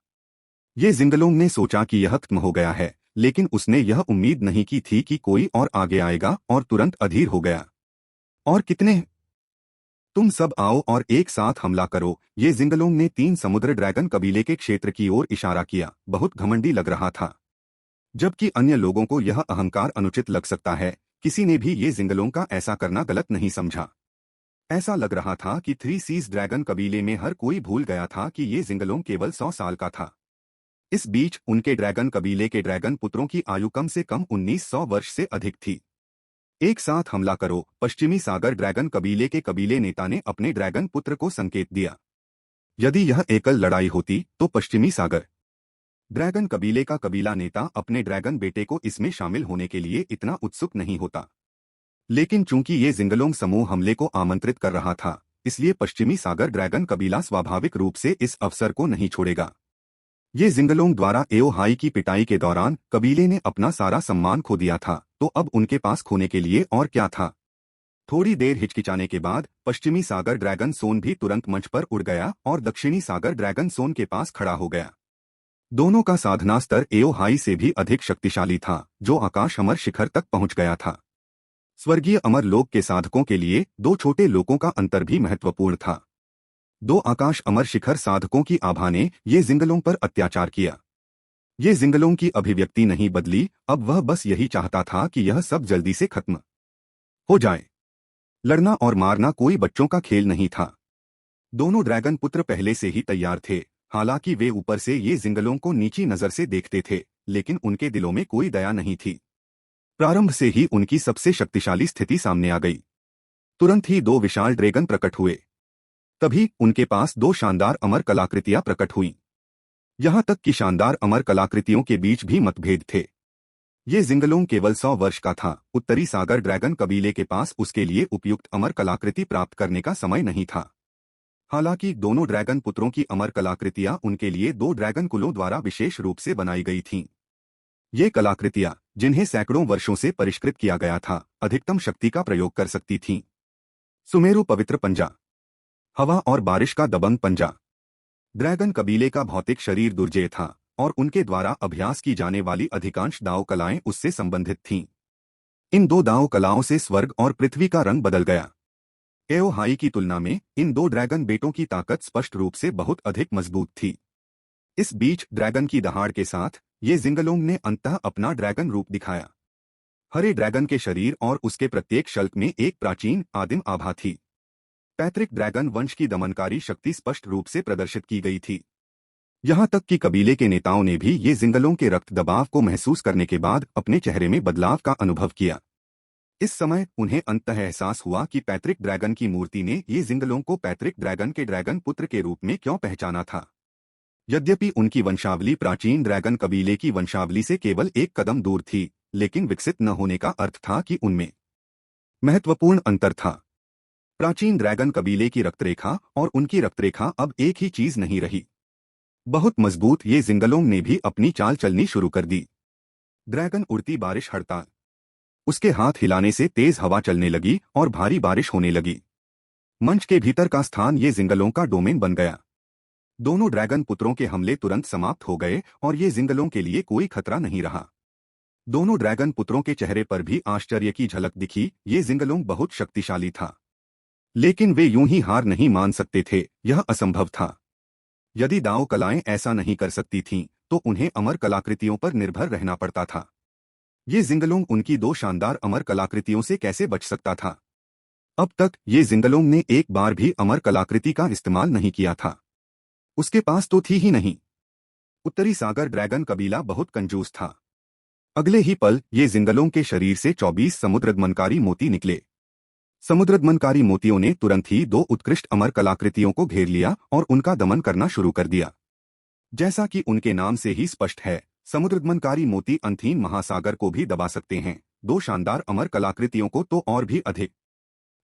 [SPEAKER 1] ये जिंगलोंग ने सोचा कि यह खत्म हो गया है, लेकिन उसने यह उम्मीद नहीं की थी कि कोई और आगे आएगा और तुरंत अधीर हो गया। और कितने? तुम सब आओ और एक साथ हमला करो। ये जिंगलोंग ने तीन समुद्र ड्रैगन कबीले के क्षेत्र की ओर इशारा किया। बहुत घमंडी लग रहा था। जबकि अन्य लोगों को यह अहंकार अनुचित लग सकता है, किसी ने भी ये जिंगलोंग का ऐसा करना गलत नहीं समझा। ऐसा लग रहा था कि थ्री सीज ड्रैगन कबीले में हर कोई भूल गया था कि ये जिंगलोंग केवल 100 साल का था। इस बीच उनके ड्रैगन कबीले के ड्रैगन पुत्रों की आयु कम से कम 1900 वर्ष से अधिक थी। एक साथ हमला करो। पश्चिमी सागर ड्रैगन कबीले के कबीले नेता ने अपने ड्रैगन पुत्र को संकेत दिया। यदि यह एकल लड़ाई होती तो पश्चिमी सागर ड्रैगन कबीले का कबीला नेता अपने ड्रैगन बेटे को इसमें शामिल होने के लिए इतना उत्सुक नहीं होता। लेकिन चूंकि ये जिंगलोंग समूह हमले को आमंत्रित कर रहा था, इसलिए पश्चिमी सागर ड्रैगन कबीला स्वाभाविक रूप से इस अवसर को नहीं छोड़ेगा। ये जिंगलोंग द्वारा एओहाई की पिटाई के दौरान कबीले ने अपना सारा सम्मान खो दिया था, तो अब उनके पास खोने के लिए और क्या था? थोड़ी देर हिचकिचाने के बाद पश्चिमी सागर ड्रैगन सोन भी तुरंत मंच पर उड़ गया और दक्षिणी सागर ड्रैगन सोन के पास खड़ा हो गया। दोनों का साधना स्तर एओहाई से भी अधिक शक्तिशाली था, जो आकाश अमर शिखर तक पहुंच गया था। स्वर्गीय अमर लोक के साधकों के लिए दो छोटे लोकों का अंतर भी महत्वपूर्ण था। दो आकाश अमर शिखर साधकों की आभा ने ये जिंगलोंग पर अत्याचार किया। ये जिंगलोंग की अभिव्यक्ति नहीं बदली, अब वह बस यही चाहता था कि यह सब जल्दी से खत्म हो जाए। लड़ना और मारना कोई बच्चों का खेल नहीं था। दोनों ड्रैगन पुत्र पहले से ही तैयार थे। हालांकि वे ऊपर से ये जिंगलोंग को नीची नजर से देखते थे, लेकिन उनके दिलों में कोई दया नहीं थी। प्रारंभ से ही उनकी सबसे शक्तिशाली स्थिति सामने आ गई। तुरंत ही दो विशाल ड्रैगन प्रकट हुए। तभी उनके पास दो शानदार अमर कलाकृतियां प्रकट हुईं। यहां तक कि शानदार अमर कलाकृतियों के बीच भी मतभेद थे। ये जिंगलोंग केवल 100 वर्ष का था। उत्तरी सागर ड्रैगन कबीले के पास उसके लिए उपयुक्त अमर कलाकृति प्राप्त करने का समय नहीं था। हालांकि दोनों ड्रैगन पुत्रों की अमर कलाकृतियां उनके लिए दो ड्रैगन कुलों द्वारा विशेष रूप से बनाई गई थीं। ये कलाकृतियां, जिन्हें सैकड़ों वर्षों से परिष्कृत किया गया था, अधिकतम शक्ति का प्रयोग कर सकती थीं। सुमेरु पवित्र पंजा, हवा और बारिश का दबंग पंजा। ड्रैगन कबीले का भौतिक शरीर दुर्जेय था और उनके द्वारा अभ्यास की जाने वाली अधिकांश दाव कलाएं उससे संबंधित थीं। इन दो दाव कलाओं से स्वर्ग और पृथ्वी का रंग बदल गया। एओहाई की तुलना में इन दो ड्रैगन बेटों की ताकत स्पष्ट रूप से बहुत अधिक मजबूत थी। इस बीच ड्रैगन की दहाड़ के साथ ये जिंगलोंग ने अंततः अपना ड्रैगन रूप दिखाया। हरे ड्रैगन के शरीर और उसके प्रत्येक शल्क में एक प्राचीन आदिम आभा थी। पैतृक ड्रैगन वंश की दमनकारी शक्ति स्पष्ट रूप से प्रदर्शित की गई थी। यहां तक कि कबीले के नेताओं ने भी ये जिंगलोंग के रक्त दबाव को महसूस करने के बाद अपने चेहरे में बदलाव का अनुभव किया। इस समय उन्हें अंततः एहसास हुआ कि पैतृक ड्रैगन की मूर्ति ने ये जिंगलोंग को पैतृक ड्रैगन के ड्रैगन पुत्र के रूप में क्यों पहचाना था। यद्यपि उनकी वंशावली प्राचीन ड्रैगन कबीले की वंशावली से केवल एक कदम दूर थी, लेकिन विकसित न होने का अर्थ था कि उनमें महत्वपूर्ण अंतर था। प्राचीन ड्रैगन कबीले की रक्तरेखा और उनकी रक्तरेखा अब एक ही चीज नहीं रही। बहुत मजबूत ये जिंगलोंग ने भी अपनी चाल चलनी शुरू कर दी। ड्रैगन उड़ती बारिश हड़ताल। उसके हाथ हिलाने से तेज हवा चलने लगी और भारी बारिश होने लगी। मंच के भीतर का स्थान ये जिंगलोंग का डोमेन बन गया। दोनों ड्रैगन पुत्रों के हमले तुरंत समाप्त हो गए और ये जिंगलोंग के लिए कोई खतरा नहीं रहा। दोनों ड्रैगन पुत्रों के चेहरे पर भी आश्चर्य की झलक दिखी। ये जिंगलोंग बहुत शक्तिशाली था, लेकिन वे यूं ही हार नहीं मान सकते थे। यह असंभव था। यदि दाव कलाएं ऐसा नहीं कर सकती थीं, तो उन्हें अमर कलाकृतियों पर निर्भर रहना पड़ता था। ये जिंगलोंग उनकी दो शानदार अमर कलाकृतियों से कैसे बच सकता था? अब तक ये जिंगलोंग ने एक बार भी अमर कलाकृति का इस्तेमाल नहीं किया था। उसके पास तो थी ही नहीं। उत्तरी सागर ड्रैगन कबीला बहुत कंजूस था। अगले ही पल ये जिंगलोंग के शरीर से 24 समुद्रगमनकारी मोती निकले। समुद्रगमनकारी मोतियों ने तुरंत ही दो उत्कृष्ट अमर कलाकृतियों को घेर लिया और उनका दमन करना शुरू कर दिया। जैसा कि उनके नाम से ही स्पष्ट है, समुद्रमंथनकारी मोती अंधीन महासागर को भी दबा सकते हैं, दो शानदार अमर कलाकृतियों को तो और भी अधिक।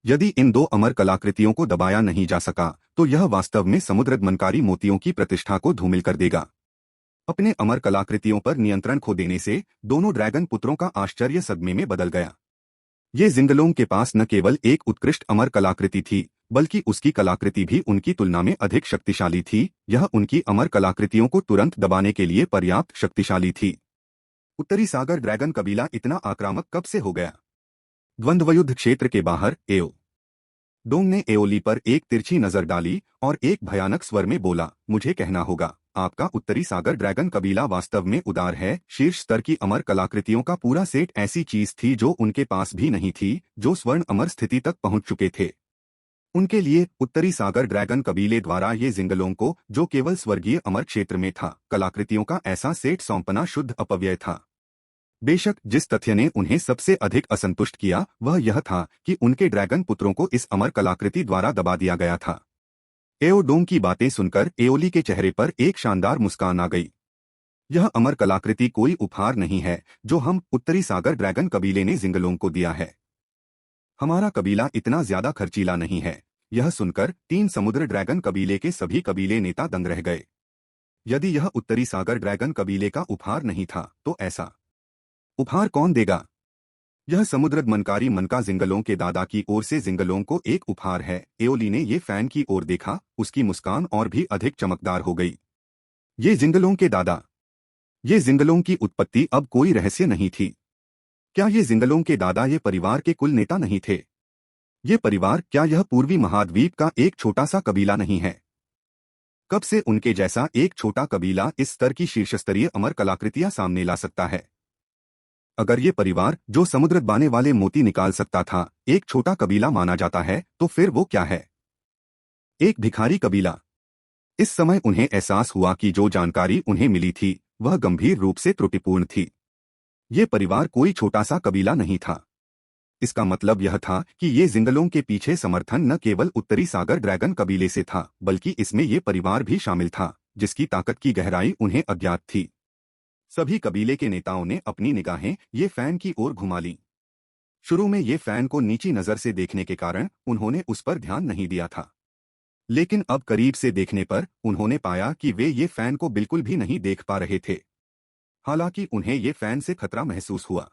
[SPEAKER 1] यदि इन दो अमर कलाकृतियों को दबाया नहीं जा सका, तो यह वास्तव में समुद्रमंथनकारी मोतियों की प्रतिष्ठा को धूमिल कर देगा। अपने अमर कलाकृतियों पर नियंत्रण खो देने से दोनों ड्रैगन पुत्रों का आश्चर्य सदमे में बदल गया। ये जिंगलोंग के पास न केवल एक उत्कृष्ट अमर कलाकृति थी, बल्कि उसकी कलाकृति भी उनकी तुलना में अधिक शक्तिशाली थी। यह उनकी अमर कलाकृतियों को तुरंत दबाने के लिए पर्याप्त शक्तिशाली थी। उत्तरी सागर ड्रैगन कबीला इतना आक्रामक कब से हो गया? द्वंद्वयुद्ध क्षेत्र के बाहर एओ डोंग ने एओली पर एक तिरछी नजर डाली और एक भयानक स्वर में बोला, मुझे कहना होगा, आपका उत्तरी सागर ड्रैगन कबीला वास्तव में उदार है। शीर्ष स्तर की अमर कलाकृतियों का पूरा सेट ऐसी चीज थी जो उनके पास भी नहीं थी, जो स्वर्ण अमर स्थिति तक पहुंच चुके थे। उनके लिए उत्तरी सागर ड्रैगन कबीले द्वारा ये जिंगलों को, जो केवल स्वर्गीय अमर क्षेत्र में था, कलाकृतियों का ऐसा सेट सौंपना शुद्ध अपव्यय था। बेशक जिस तथ्य ने उन्हें सबसे अधिक असंतुष्ट किया वह यह था कि उनके ड्रैगन पुत्रों को इस अमर कलाकृति द्वारा दबा दिया गया था। एओडोंग की बातें सुनकर एओली के चेहरे पर एक शानदार मुस्कान आ गई। यह अमर कलाकृति कोई उपहार नहीं है जो हम उत्तरी सागर ड्रैगन कबीले ने जिंगलोंग को दिया है। हमारा कबीला इतना ज्यादा खर्चीला नहीं है। यह सुनकर तीन समुद्र ड्रैगन कबीले के सभी कबीले नेता दंग रह गए। यदि यह उत्तरी सागर ड्रैगन कबीले का उपहार नहीं था तो ऐसा उपहार कौन देगा? यह समुद्रमंथनकारी मनका जिंगलों के दादा की ओर से जिंगलों को एक उपहार है। एओली ने ये फैन की ओर देखा, उसकी मुस्कान और भी अधिक चमकदार हो गई। ये जिंगलों के दादा, ये जिंगलों की उत्पत्ति अब कोई रहस्य नहीं थी। क्या ये जिंगलों के दादा ये परिवार के कुल नेता नहीं थे? ये परिवार, क्या यह पूर्वी महाद्वीप का एक छोटा सा कबीला नहीं है? कब से उनके जैसा एक छोटा कबीला इस स्तर की शीर्षस्तरीय अमर कलाकृतियां सामने ला सकता है? अगर ये परिवार जो समुद्र बाने वाले मोती निकाल सकता था एक छोटा कबीला माना जाता है, तो फिर वो क्या है? एक भिखारी कबीला। इस समय उन्हें एहसास हुआ कि जो जानकारी उन्हें मिली थी वह गंभीर रूप से त्रुटिपूर्ण थी। ये परिवार कोई छोटा सा कबीला नहीं था। इसका मतलब यह था कि ये जिंगलों के पीछे समर्थन न केवल उत्तरी सागर ड्रैगन कबीले से था, बल्कि इसमें ये परिवार भी शामिल था, जिसकी ताकत की गहराई उन्हें अज्ञात थी। सभी कबीले के नेताओं ने अपनी निगाहें ये फैन की ओर घुमा लीं। शुरू में ये फैन को नीची नजर से देखने के कारण उन्होंने उस पर ध्यान नहीं दिया था, लेकिन अब करीब से देखने पर उन्होंने पाया कि वे ये फैन को बिल्कुल भी नहीं देख पा रहे थे। हालांकि उन्हें ये फैन से खतरा महसूस हुआ।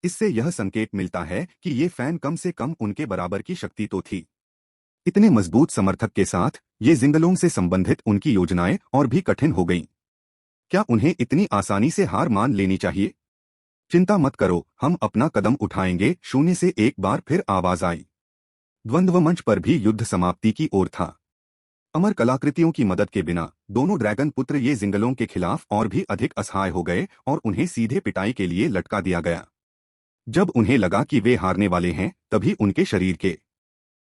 [SPEAKER 1] इससे यह संकेत मिलता है कि ये फैन कम से कम उनके बराबर की शक्ति तो थी। इतने मजबूत समर्थक के साथ ये जिंगलों से संबंधित उनकी योजनाएं और भी कठिन हो गईं। क्या उन्हें इतनी आसानी से हार मान लेनी चाहिए? चिंता मत करो, हम अपना कदम उठाएंगे। शून्य से एक बार फिर आवाज आई। द्वंद्व मंच पर भी युद्ध समाप्ति की ओर था। अमर कलाकृतियों की मदद के बिना दोनों ड्रैगन पुत्र ये जिंगलों के खिलाफ और भी अधिक असहाय हो गए और उन्हें सीधे पिटाई के लिए लटका दिया गया। जब उन्हें लगा कि वे हारने वाले हैं, तभी उनके शरीर के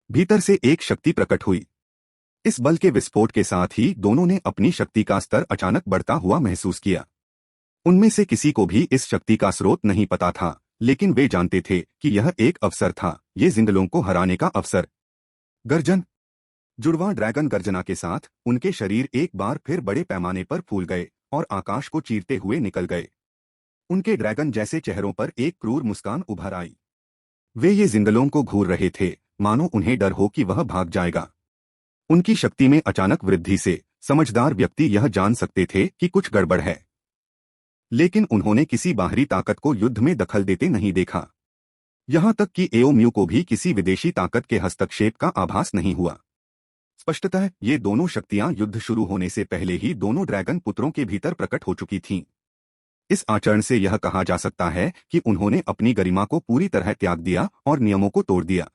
[SPEAKER 1] भीतर से एक शक्ति प्रकट हुई। इस बल के विस्फोट के साथ ही दोनों ने अपनी शक्ति का स्तर अचानक बढ़ता हुआ महसूस किया। उनमें से किसी को भी इस शक्ति का स्रोत नहीं पता था, लेकिन वे जानते थे कि यह एक अवसर था, ये जिंगलों को हराने का अवसर। गर्जन। जुड़वां ड्रैगन गर्जना के साथ उनके शरीर एक बार फिर बड़े पैमाने पर फूल गए और आकाश को चीरते हुए निकल गए। उनके ड्रैगन जैसे चेहरों पर एक क्रूर मुस्कान उभर आई। वे ये जिंगलों को घूर रहे थे, मानो उन्हें डर हो कि वह भाग जाएगा। उनकी शक्ति में अचानक वृद्धि से समझदार व्यक्ति यह जान सकते थे कि कुछ गड़बड़ है, लेकिन उन्होंने किसी बाहरी ताकत को युद्ध में दखल देते नहीं देखा। यहां तक कि एओम्यू को भी किसी विदेशी ताकत के हस्तक्षेप का आभास नहीं हुआ। स्पष्टतः ये दोनों शक्तियां युद्ध शुरू होने से पहले ही दोनों ड्रैगन पुत्रों के भीतर प्रकट हो चुकी थीं। इस आचरण से यह कहा जा सकता है कि उन्होंने अपनी गरिमा को पूरी तरह त्याग दिया और नियमों को तोड़ दिया।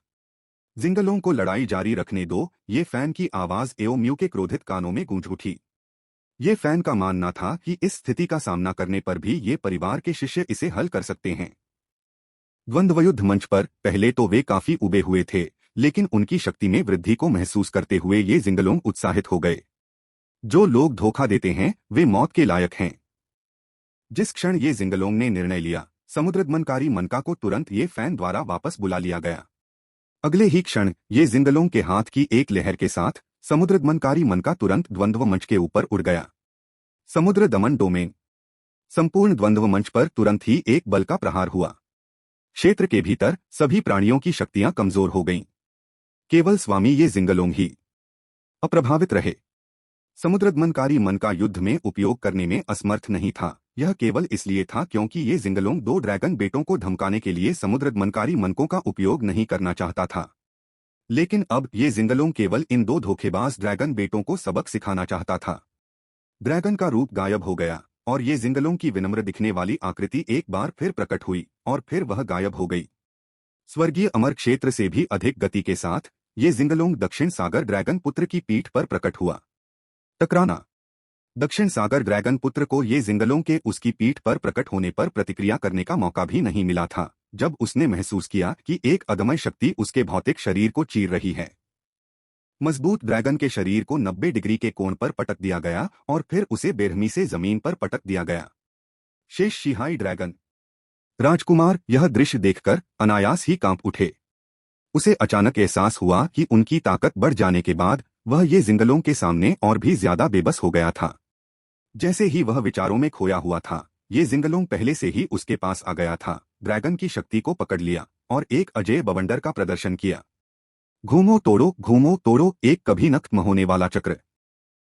[SPEAKER 1] जिंगलों को लड़ाई जारी रखने दो, ये फैन की आवाज एओम्यू के क्रोधित कानों में गूंज उठी। ये फैन का मानना था कि इस स्थिति का सामना करने पर भी ये परिवार के शिष्य इसे हल कर सकते हैं। द्वंद्वयुद्ध मंच पर पहले तो वे काफी उबे हुए थे, लेकिन उनकी शक्ति में वृद्धि को महसूस करते हुए ये जिंगलों उत्साहित हो गए। जो लोग धोखा देते हैं वे मौत के लायक हैं। जिस क्षण ये जिंगलों ने निर्णय लिया, समुद्रमंथनकारी मनका को तुरंत ये फैन द्वारा वापस बुला लिया गया। अगले ही क्षण ये जिंगलों के हाथ की एक लहर के साथ समुद्रमंथनकारी मनका तुरंत द्वंद्व मंच के ऊपर उड़ गया। समुद्र दमन डोमेन। संपूर्ण द्वंद्व मंच पर तुरंत ही एक बल का प्रहार हुआ। क्षेत्र के भीतर सभी प्राणियों की शक्तियां कमजोर हो गईं। केवल स्वामी ये जिंगलोंग ही अप्रभावित रहे। समुद्रदमनकारी मन का युद्ध में उपयोग करने में असमर्थ नहीं था। यह केवल इसलिए था क्योंकि ये जिंगलोंग दो ड्रैगन बेटों को धमकाने के लिए समुद्रदमनकारी मनकों का उपयोग नहीं करना चाहता था। लेकिन अब ये जिंगलोंग केवल इन दो धोखेबाज ड्रैगन बेटों को सबक सिखाना चाहता था। ड्रैगन का रूप गायब हो गया और ये जिंगलोंग की विनम्र दिखने वाली आकृति एक बार फिर प्रकट हुई और फिर वह गायब हो गई। स्वर्गीय अमर क्षेत्र से भी अधिक गति के साथ ये जिंगलोंग दक्षिण सागर ड्रैगन पुत्र की पीठ पर प्रकट हुआ। टकराना। दक्षिण सागर ड्रैगन पुत्र को ये जिंगलोंग के उसकी पीठ पर प्रकट होने पर प्रतिक्रिया करने का मौका भी नहीं मिला था, जब उसने महसूस किया कि एक अदम्य शक्ति उसके भौतिक शरीर को चीर रही है। मजबूत ड्रैगन के शरीर को 90 डिग्री के कोण पर पटक दिया गया और फिर उसे बेरहमी से जमीन पर पटक दिया गया। शेष शिहाई ड्रैगन। राजकुमार यह दृश्य देखकर अनायास ही कांप उठे। उसे अचानक एहसास हुआ कि उनकी ताकत बढ़ जाने के बाद वह ये जिंगलों के सामने और भी ज्यादा बेबस हो गया था। जैसे ही वह विचारों में खोया हुआ था, ये जिंगलोंग पहले से ही उसके पास आ गया था, ड्रैगन की शक्ति को पकड़ लिया और एक अजय बवंडर का प्रदर्शन किया। घूमो तोड़ो, एक कभी नष्ट न होने वाला चक्र।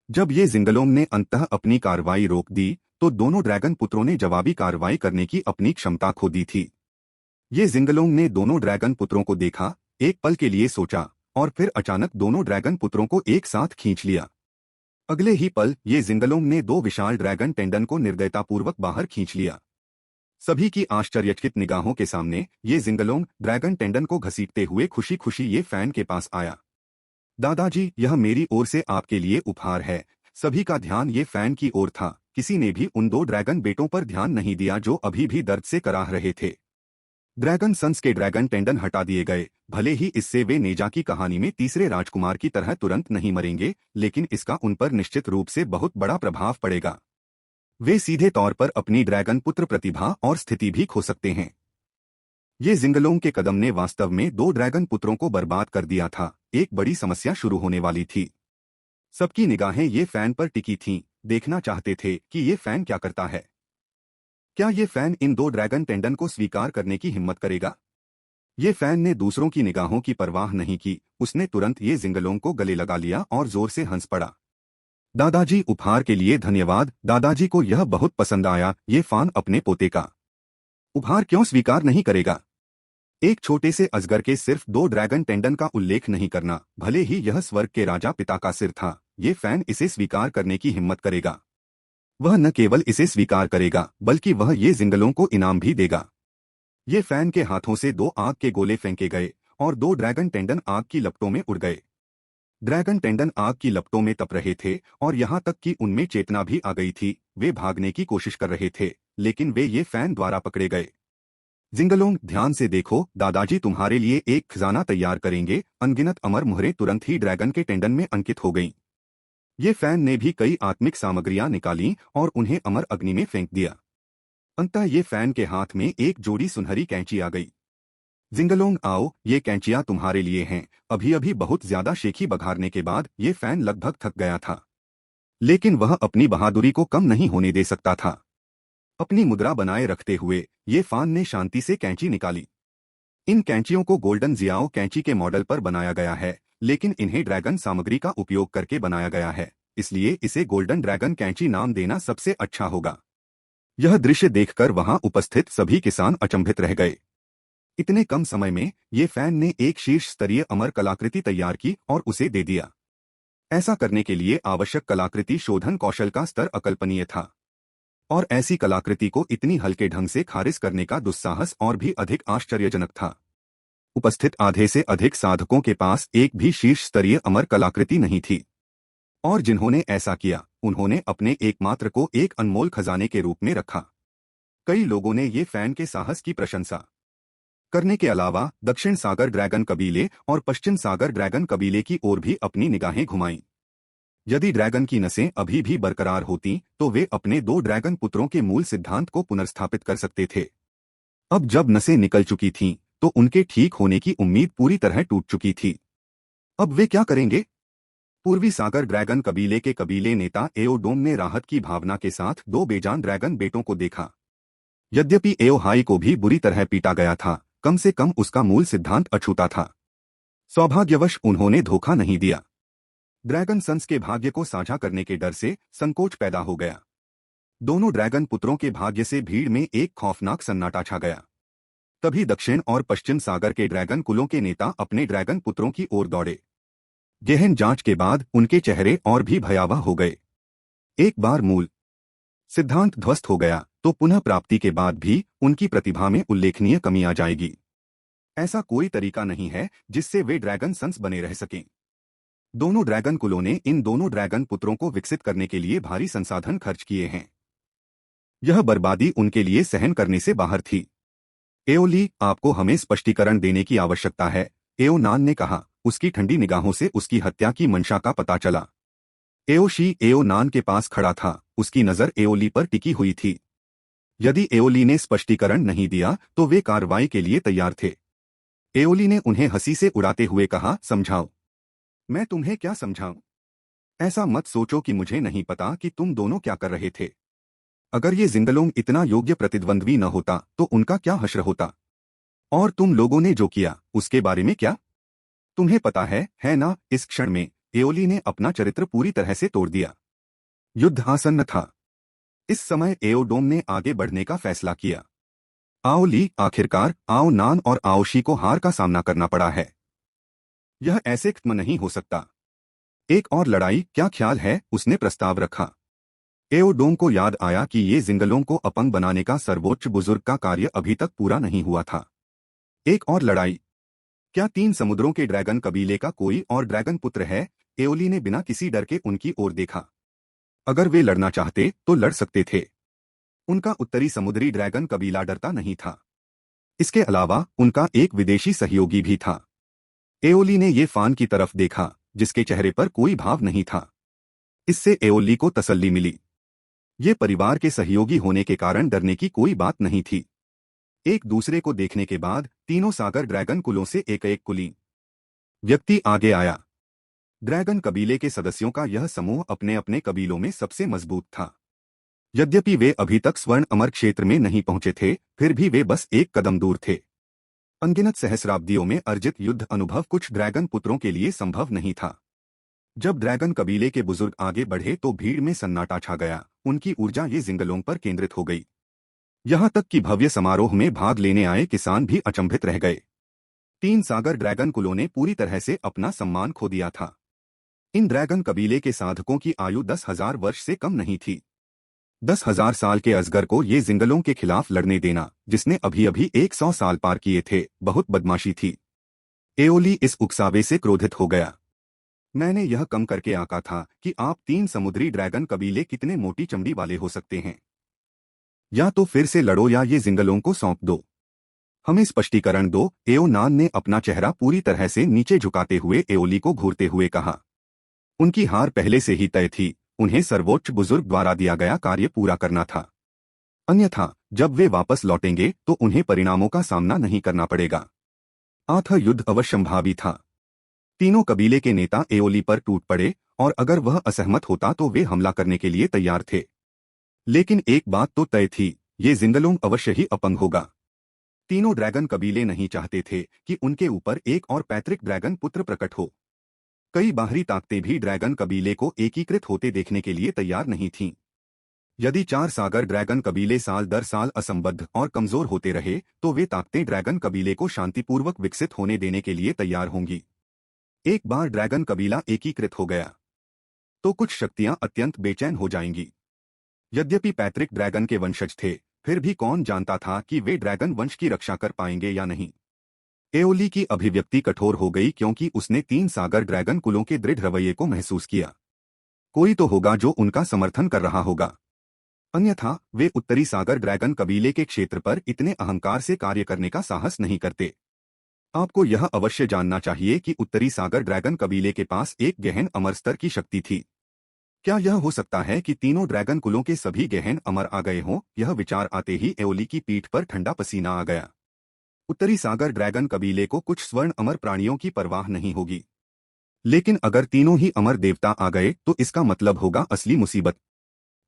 [SPEAKER 1] जब ये जिंगलोंग ने अंततः अपनी कार्रवाई रोक दी, तो दोनों ड्रैगन पुत्रों ने जवाबी कार्रवाई करने की अपनी क्षमता खो दी थी। ये जिंगलोंग ने दोनों ड्रैगन पुत्रों को देखा, एक पल के लिए सोचा और फिर अचानक दोनों ड्रैगन पुत्रों को एक साथ खींच लिया। अगले ही पल ये जिंगलोंग ने दो विशाल ड्रैगन टेंडन को निर्दयतापूर्वक बाहर खींच लिया। सभी की आश्चर्यचकित निगाहों के सामने ये जिंगलोंग ड्रैगन टेंडन को घसीटते हुए खुशी खुशी ये फैन के पास आया। दादाजी, यह मेरी ओर से आपके लिए उपहार है। सभी का ध्यान ये फैन की ओर था। किसी ने भी उन दो ड्रैगन बेटों पर ध्यान नहीं दिया जो अभी भी दर्द से कराह रहे थे। ड्रैगन सन्स के ड्रैगन टेंडन हटा दिए गए। भले ही इससे वे नेजा की कहानी में तीसरे राजकुमार की तरह तुरंत नहीं मरेंगे, लेकिन इसका उन पर निश्चित रूप से बहुत बड़ा प्रभाव पड़ेगा। वे सीधे तौर पर अपनी ड्रैगन पुत्र प्रतिभा और स्थिति भी खो सकते हैं। ये जिंगलोंग के कदम ने वास्तव में दो ड्रैगन पुत्रों को बर्बाद कर दिया था। एक बड़ी समस्या शुरू होने वाली थी। सबकी निगाहें ये फैन पर टिकी थीं, देखना चाहते थे कि ये फैन क्या करता है। क्या ये फैन इन दो ड्रैगन टेंडन को स्वीकार करने की हिम्मत करेगा? ये फैन ने दूसरों की निगाहों की परवाह नहीं की। उसने तुरंत ये जिंगलोंग को गले लगा लिया और जोर से हंस पड़ा। दादाजी, उपहार के लिए धन्यवाद। दादाजी को यह बहुत पसंद आया। ये फान अपने पोते का उपहार क्यों स्वीकार नहीं करेगा? एक छोटे से अजगर के सिर्फ दो ड्रैगन टेंडन का उल्लेख नहीं करना, भले ही यह स्वर्ग के राजा पिता का सिर था, ये फैन इसे स्वीकार करने की हिम्मत करेगा। वह न केवल इसे स्वीकार करेगा, बल्कि वह ये जिंगलों को इनाम भी देगा। ये फैन के हाथों से दो आग के गोले फेंके गए और दो ड्रैगन टेंडन आग की लपटों में उड़ गए। ड्रैगन टेंडन आग की लपटों में तप रहे थे और यहाँ तक कि उनमें चेतना भी आ गई थी। वे भागने की कोशिश कर रहे थे, लेकिन वे ये फैन द्वारा पकड़े गए। जिंगलोंग, ध्यान से देखो, दादाजी तुम्हारे लिए एक खजाना तैयार करेंगे। अनगिनत अमर मुहरें तुरंत ही ड्रैगन के टेंडन में अंकित हो गईं। ये फैन ने भी कई आत्मिक सामग्रियां निकालीं और उन्हें अमर अग्नि में फेंक दिया। अंततः ये फैन के हाथ में एक जोड़ी सुनहरी कैंची आ गई। जिंगलोंग, आओ, ये कैंचियां तुम्हारे लिए हैं। अभी अभी बहुत ज्यादा शेखी बघारने के बाद ये फैन लगभग थक गया था, लेकिन वह अपनी बहादुरी को कम नहीं होने दे सकता था। अपनी मुद्रा बनाए रखते हुए ये फान ने शांति से कैंची निकाली। इन कैंचियों को गोल्डन जियाओ कैंची के मॉडल पर बनाया गया है, लेकिन इन्हें ड्रैगन सामग्री का उपयोग करके बनाया गया है, इसलिए इसे गोल्डन ड्रैगन कैंची नाम देना सबसे अच्छा होगा। यह दृश्य देखकर वहां उपस्थित सभी किसान अचंभित रह गए। इतने कम समय में ये फैन ने एक शीर्ष स्तरीय अमर कलाकृति तैयार की और उसे दे दिया। ऐसा करने के लिए आवश्यक कलाकृति शोधन कौशल का स्तर अकल्पनीय था, और ऐसी कलाकृति को इतनी हल्के ढंग से खारिज करने का दुस्साहस और भी अधिक आश्चर्यजनक था। उपस्थित आधे से अधिक साधकों के पास एक भी शीर्ष स्तरीय अमर कलाकृति नहीं थी, और जिन्होंने ऐसा किया उन्होंने अपने एकमात्र को एक अनमोल खजाने के रूप में रखा। कई लोगों ने ये फैन के साहस की प्रशंसा करने के अलावा दक्षिण सागर ड्रैगन कबीले और पश्चिम सागर ड्रैगन कबीले की ओर भी अपनी निगाहें घुमाईं। यदि ड्रैगन की नसें अभी भी बरकरार होती तो वे अपने दो ड्रैगन पुत्रों के मूल सिद्धांत को पुनर्स्थापित कर सकते थे। अब जब नसें निकल चुकी थीं, तो उनके ठीक होने की उम्मीद पूरी तरह टूट चुकी थी। अब वे क्या करेंगे? पूर्वी सागर ड्रैगन कबीले के कबीले नेता एओडोम ने राहत की भावना के साथ दो बेजान ड्रैगन बेटों को देखा। यद्यपि एओहाई को भी बुरी तरह पीटा गया था, कम से कम उसका मूल सिद्धांत अछूता था। सौभाग्यवश उन्होंने धोखा नहीं दिया। ड्रैगन सन्स के भाग्य को साझा करने के डर से संकोच पैदा हो गया। दोनों ड्रैगन पुत्रों के भाग्य से भीड़ में एक खौफनाक सन्नाटा छा गया। तभी दक्षिण और पश्चिम सागर के ड्रैगन कुलों के नेता अपने ड्रैगन पुत्रों की ओर दौड़े। गहन जांच के बाद उनके चेहरे और भी भयावह हो गए। एक बार मूल सिद्धांत ध्वस्त हो गया तो पुनः प्राप्ति के बाद भी उनकी प्रतिभा में उल्लेखनीय कमी आ जाएगी। ऐसा कोई तरीका नहीं है जिससे वे ड्रैगन सन्स बने रह सकें। दोनों ड्रैगन कुलों ने इन दोनों ड्रैगन पुत्रों को विकसित करने के लिए भारी संसाधन खर्च किए हैं। यह बर्बादी उनके लिए सहन करने से बाहर थी। एओली, आपको हमें स्पष्टीकरण देने की आवश्यकता है, एओनान ने कहा। उसकी ठंडी निगाहों से उसकी हत्या की मंशा का पता चला। एओशी एओनान के पास खड़ा था, उसकी नजर एओली पर टिकी हुई थी। यदि एओली ने स्पष्टीकरण नहीं दिया तो वे कार्रवाई के लिए तैयार थे। एओली ने उन्हें हंसी से उड़ाते हुए कहा, समझाओ। मैं तुम्हें क्या समझाऊं? ऐसा मत सोचो कि मुझे नहीं पता कि तुम दोनों क्या कर रहे थे। अगर ये जिंगलोंग इतना योग्य प्रतिद्वंद्वी न होता तो उनका क्या हश्र होता? और तुम लोगों ने जो किया उसके बारे में क्या? तुम्हें पता है ना? इस क्षण में एओली ने अपना चरित्र पूरी तरह से तोड़ दिया। युद्ध आसन्न था। इस समय एओडोम ने आगे बढ़ने का फैसला किया। आओ ली, आखिरकार आओ नान और आओशी को हार का सामना करना पड़ा है। यह ऐसे खत्म नहीं हो सकता। एक और लड़ाई, क्या ख्याल है? उसने प्रस्ताव रखा। एओडोम को याद आया कि ये जिंगलों को अपंग बनाने का सर्वोच्च बुजुर्ग का कार्य अभी तक पूरा नहीं हुआ था। एक और लड़ाई? क्या 3 समुद्रों के ड्रैगन कबीले का कोई और ड्रैगन पुत्र है? एओली ने बिना किसी डर के उनकी ओर देखा। अगर वे लड़ना चाहते तो लड़ सकते थे। उनका उत्तरी समुद्री ड्रैगन कबीला डरता नहीं था। इसके अलावा उनका एक विदेशी सहयोगी भी था। एओली ने ये फान की तरफ देखा, जिसके चेहरे पर कोई भाव नहीं था। इससे एओली को तसल्ली मिली। ये परिवार के सहयोगी होने के कारण डरने की कोई बात नहीं थी। एक दूसरे को देखने के बाद तीनों सागर ड्रैगन कुलों से एक एक कुलीन व्यक्ति आगे आया। ड्रैगन कबीले के सदस्यों का यह समूह अपने अपने कबीलों में सबसे मजबूत था। यद्यपि वे अभी तक स्वर्ण अमर क्षेत्र में नहीं पहुंचे थे, फिर भी वे बस एक कदम दूर थे। अनगिनत सहस्राब्दियों में अर्जित युद्ध अनुभव कुछ ड्रैगन पुत्रों के लिए संभव नहीं था। जब ड्रैगन कबीले के बुजुर्ग आगे बढ़े तो भीड़ में सन्नाटा छा गया। उनकी ऊर्जा ये जिंगलों पर केंद्रित हो गई। यहां तक कि भव्य समारोह में भाग लेने आए किसान भी अचंभित रह गए। 3 सागर ड्रैगन कुलों ने पूरी तरह से अपना सम्मान खो दिया था। इन ड्रैगन कबीले के साधकों की आयु 10,000 वर्ष से कम नहीं थी। 10,000 साल के अजगर को ये जिंगलों के खिलाफ लड़ने देना, जिसने अभी अभी 100 साल पार किए थे, बहुत बदमाशी थी। एओली इस उकसावे से क्रोधित हो गया। मैंने यह कम करके आंका था कि आप 3 समुद्री ड्रैगन कबीले कितने मोटी चमड़ी वाले हो सकते हैं। या तो फिर से लड़ो या ये जिंगलों को सौंप दो। हमें स्पष्टीकरण दो। एओनान ने अपना चेहरा पूरी तरह से नीचे झुकाते हुए एओली को घूरते हुए कहा। उनकी हार पहले से ही तय थी। उन्हें सर्वोच्च बुजुर्ग द्वारा दिया गया कार्य पूरा करना था। अन्यथा जब वे वापस लौटेंगे तो उन्हें परिणामों का सामना नहीं करना पड़ेगा। आथा युद्ध अवश्यंभावी था। तीनों कबीले के नेता एओली पर टूट पड़े और अगर वह असहमत होता तो वे हमला करने के लिए तैयार थे। लेकिन एक बात तो तय थी, ये जिंगलोंग अवश्य ही अपंग होगा। तीनों ड्रैगन कबीले नहीं चाहते थे कि उनके ऊपर एक और पैतृक ड्रैगन पुत्र प्रकट हो। कई बाहरी ताकतें भी ड्रैगन कबीले को एकीकृत होते देखने के लिए तैयार नहीं थीं। यदि 4 सागर ड्रैगन कबीले साल दर साल असंबद्ध और कमजोर होते रहे तो वे ताकतें ड्रैगन कबीले को शांतिपूर्वक विकसित होने देने के लिए तैयार होंगी। एक बार ड्रैगन कबीला एकीकृत हो गया तो कुछ शक्तियां अत्यंत बेचैन हो जाएंगी। यद्यपि पैतृक ड्रैगन के वंशज थे, फिर भी कौन जानता था कि वे ड्रैगन वंश की रक्षा कर पाएंगे या नहीं। एओली की अभिव्यक्ति कठोर हो गई क्योंकि उसने 3 सागर ड्रैगन कुलों के दृढ़ रवैये को महसूस किया। कोई तो होगा जो उनका समर्थन कर रहा होगा, अन्यथा वे उत्तरी सागर ड्रैगन कबीले के क्षेत्र पर इतने अहंकार से कार्य करने का साहस नहीं करते। आपको यह अवश्य जानना चाहिए कि उत्तरी सागर ड्रैगन कबीले के पास एक गहन अमर स्तर की शक्ति थी। क्या यह हो सकता है कि तीनों ड्रैगन कुलों के सभी गहन अमर आ गए हों? यह विचार आते ही एओली की पीठ पर ठंडा पसीना आ गया। उत्तरी सागर ड्रैगन कबीले को कुछ स्वर्ण अमर प्राणियों की परवाह नहीं होगी। लेकिन अगर तीनों ही अमर देवता आ गए तो इसका मतलब होगा असली मुसीबत।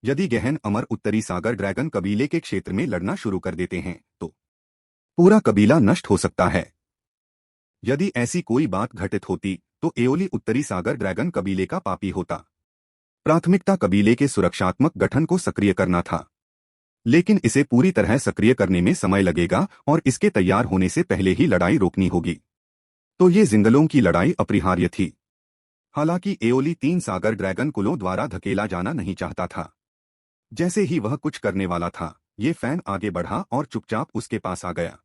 [SPEAKER 1] यदि गहन अमर उत्तरी सागर ड्रैगन कबीले के क्षेत्र में लड़ना शुरू कर देते हैं तो पूरा कबीला नष्ट हो सकता है। यदि ऐसी कोई बात घटित होती तो एओली उत्तरी सागर ड्रैगन कबीले का पापी होता। प्राथमिकता कबीले के सुरक्षात्मक गठन को सक्रिय करना था, लेकिन इसे पूरी तरह सक्रिय करने में समय लगेगा और इसके तैयार होने से पहले ही लड़ाई रोकनी होगी। तो ये जिंगलों की लड़ाई अपरिहार्य थी। हालांकि एओली तीन सागर ड्रैगन कुलों द्वारा धकेला जाना नहीं चाहता था। जैसे ही वह कुछ करने वाला था, ये फैन आगे बढ़ा और चुपचाप उसके पास आ गया।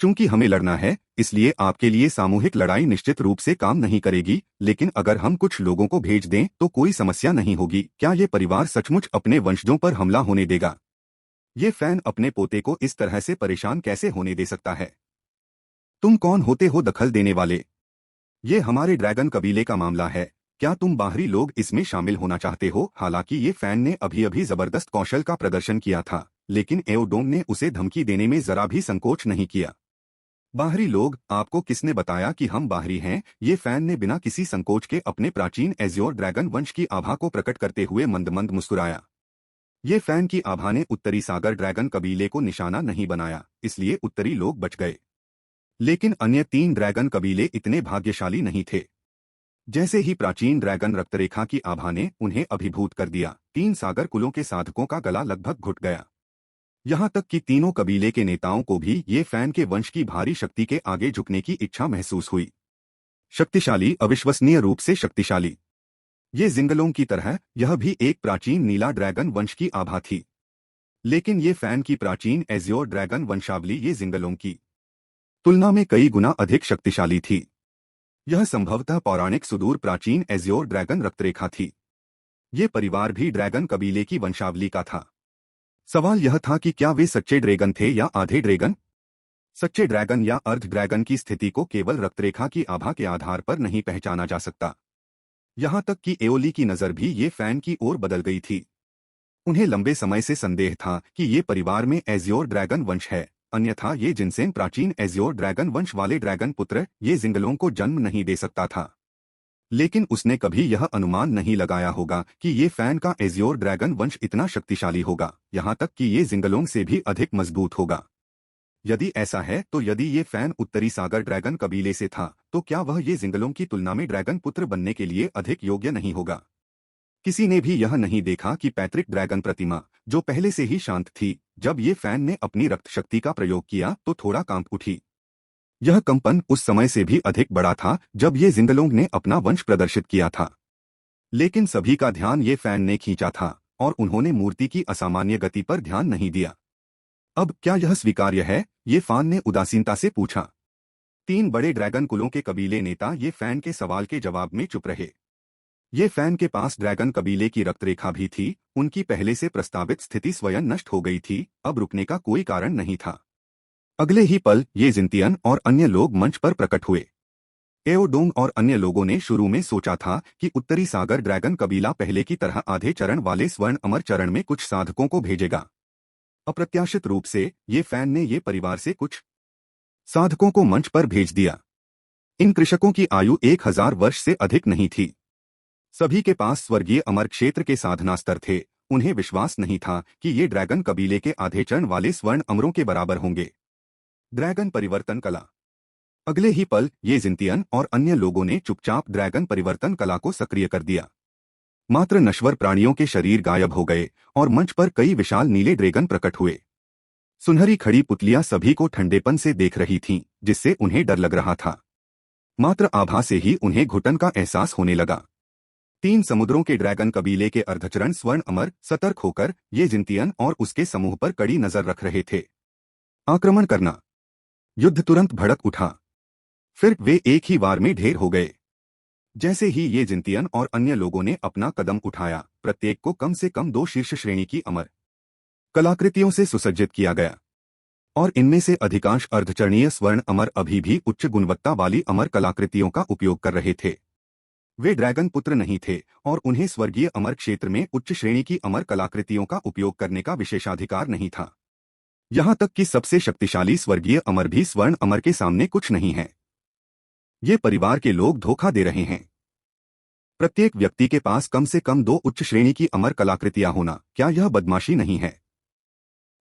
[SPEAKER 1] चूंकि हमें लड़ना है, इसलिए आपके लिए सामूहिक लड़ाई निश्चित रूप से काम नहीं करेगी, लेकिन अगर हम कुछ लोगों को भेज दें तो कोई समस्या नहीं होगी। क्या ये परिवार सचमुच अपने वंशजों पर हमला होने देगा? ये फैन अपने पोते को इस तरह से परेशान कैसे होने दे सकता है? तुम कौन होते हो दखल देने वाले? ये हमारे ड्रैगन कबीले का मामला है। क्या तुम बाहरी लोग इसमें शामिल होना चाहते हो? हालांकि ये फैन ने अभी अभी जबरदस्त कौशल का प्रदर्शन किया था, लेकिन एओडोंग ने उसे धमकी देने में जरा भी संकोच नहीं किया। बाहरी लोग, आपको किसने बताया कि हम बाहरी हैं? ये फैन ने बिना किसी संकोच के अपने प्राचीन एज़्योर ड्रैगन वंश की आभा को प्रकट करते हुए मंद मंद मुस्कुराया। ये फैन की आभा ने उत्तरी सागर ड्रैगन कबीले को निशाना नहीं बनाया, इसलिए उत्तरी लोग बच गए। लेकिन अन्य तीन ड्रैगन कबीले इतने भाग्यशाली नहीं थे। जैसे ही प्राचीन ड्रैगन रक्तरेखा की आभा ने उन्हें अभिभूत कर दिया, तीन सागर कुलों के साधकों का गला लगभग घुट गया। यहाँ तक कि तीनों कबीले के नेताओं को भी ये फैन के वंश की भारी शक्ति के आगे झुकने की इच्छा महसूस हुई। शक्तिशाली, अविश्वसनीय रूप से शक्तिशाली। ये जिंगलों की तरह यह भी एक प्राचीन नीला ड्रैगन वंश की आभा थी, लेकिन ये फैन की प्राचीन एज़्योर ड्रैगन वंशावली ये जिंगलों की तुलना में कई गुना अधिक शक्तिशाली थी। यह संभवतः पौराणिक सुदूर प्राचीन एज़्योर ड्रैगन रक्तरेखा थी। ये परिवार भी ड्रैगन कबीले की वंशावली का था। सवाल यह था कि क्या वे सच्चे ड्रैगन थे या आधे ड्रैगन? सच्चे ड्रैगन या अर्ध ड्रैगन की स्थिति को केवल रक्तरेखा की आभा के आधार पर नहीं पहचाना जा सकता। यहाँ तक कि एओली की नज़र भी ये फैन की ओर बदल गई थी। उन्हें लंबे समय से संदेह था कि ये परिवार में एज़्योर ड्रैगन वंश है, अन्यथा ये जिनसेन प्राचीन एज़्योर ड्रैगन वंश वाले ड्रैगन पुत्र ये जिंगलों को जन्म नहीं दे सकता था। लेकिन उसने कभी यह अनुमान नहीं लगाया होगा कि ये फैन का एज़्योर ड्रैगन वंश इतना शक्तिशाली होगा, यहाँ तक कि ये जिंगलों से भी अधिक मजबूत होगा। यदि ऐसा है तो यदि ये फैन उत्तरी सागर ड्रैगन कबीले से था, तो क्या वह ये जिंगलों की तुलना में ड्रैगन पुत्र बनने के लिए अधिक योग्य नहीं होगा? किसी ने भी यह नहीं देखा कि पैतृक ड्रैगन प्रतिमा, जो पहले से ही शांत थी, जब ये फैन ने अपनी रक्त शक्ति का प्रयोग किया तो थोड़ा कांप उठी। यह कंपन उस समय से भी अधिक बड़ा था जब ये जिंगलोंग ने अपना वंश प्रदर्शित किया था। लेकिन सभी का ध्यान ये फैन ने खींचा था और उन्होंने मूर्ति की असामान्य गति पर ध्यान नहीं दिया। अब क्या यह स्वीकार्य है? ये फैन ने उदासीनता से पूछा। तीन बड़े ड्रैगन कुलों के कबीले नेता ये फैन के सवाल के जवाब में चुप रहे। ये फैन के पास ड्रैगन कबीले की रक्तरेखा भी थी, उनकी पहले से प्रस्तावित स्थिति स्वयं नष्ट हो गई थी, अब रुकने का कोई कारण नहीं था। अगले ही पल ये जिंतियन और अन्य लोग मंच पर प्रकट हुए। एओडोंग और अन्य लोगों ने शुरू में सोचा था कि उत्तरी सागर ड्रैगन कबीला पहले की तरह आधे चरण वाले स्वर्ण अमर चरण में कुछ साधकों को भेजेगा। अप्रत्याशित रूप से ये फैन ने ये परिवार से कुछ साधकों को मंच पर भेज दिया। इन कृषकों की आयु 1000 वर्ष से अधिक नहीं थी। सभी के पास स्वर्गीय अमर क्षेत्र के साधना स्तर थे। उन्हें विश्वास नहीं था कि ये ड्रैगन कबीले के आधे चरण वाले स्वर्ण अमरों के बराबर होंगे। ड्रैगन परिवर्तन कला। अगले ही पल ये जिंतियन और अन्य लोगों ने चुपचाप ड्रैगन परिवर्तन कला को सक्रिय कर दिया। मात्र नश्वर प्राणियों के शरीर गायब हो गए और मंच पर कई विशाल नीले ड्रैगन प्रकट हुए। सुनहरी खड़ी पुतलियां सभी को ठंडेपन से देख रही थीं, जिससे उन्हें डर लग रहा था। मात्र आभा से ही उन्हें घुटन का एहसास होने लगा। तीन समुद्रों के ड्रैगन कबीले के अर्धचरण स्वर्ण अमर सतर्क होकर ये जिंतियन और उसके समूह पर कड़ी नजर रख रहे थे। आक्रमण करना। युद्ध तुरंत भड़क उठा। फिर वे एक ही वार में ढेर हो गए। जैसे ही ये जिंतियन और अन्य लोगों ने अपना कदम उठाया, प्रत्येक को कम से कम 2 शीर्ष श्रेणी की अमर कलाकृतियों से सुसज्जित किया गया, और इनमें से अधिकांश अर्धचरणीय स्वर्ण अमर अभी भी उच्च गुणवत्ता वाली अमर कलाकृतियों का उपयोग कर रहे थे। वे ड्रैगन पुत्र नहीं थे और उन्हें स्वर्गीय अमर क्षेत्र में उच्च श्रेणी की अमर कलाकृतियों का उपयोग करने का विशेषाधिकार नहीं था। यहाँ तक कि सबसे शक्तिशाली स्वर्गीय अमर भी स्वर्ण अमर के सामने कुछ नहीं है। ये परिवार के लोग धोखा दे रहे हैं। प्रत्येक व्यक्ति के पास कम से कम 2 उच्च श्रेणी की अमर कलाकृतियां होना, क्या यह बदमाशी नहीं है?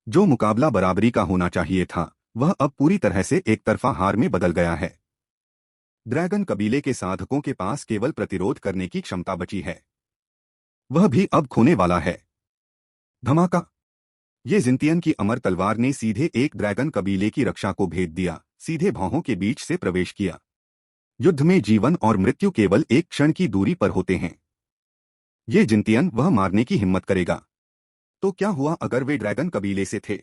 [SPEAKER 1] जो मुकाबला बराबरी का होना चाहिए था, वह अब पूरी तरह से एक तरफा हार में बदल गया है। ड्रैगन कबीले के साधकों के पास केवल प्रतिरोध करने की क्षमता बची है, वह भी अब खोने वाला है। धमाका! ये जिंतियन की अमर तलवार ने सीधे एक ड्रैगन कबीले की रक्षा को भेद दिया, सीधे भौहों के बीच से प्रवेश किया। युद्ध में जीवन और मृत्यु केवल एक क्षण की दूरी पर होते हैं। ये जिंतियन वह मारने की हिम्मत करेगा। तो क्या हुआ अगर वे ड्रैगन कबीले से थे?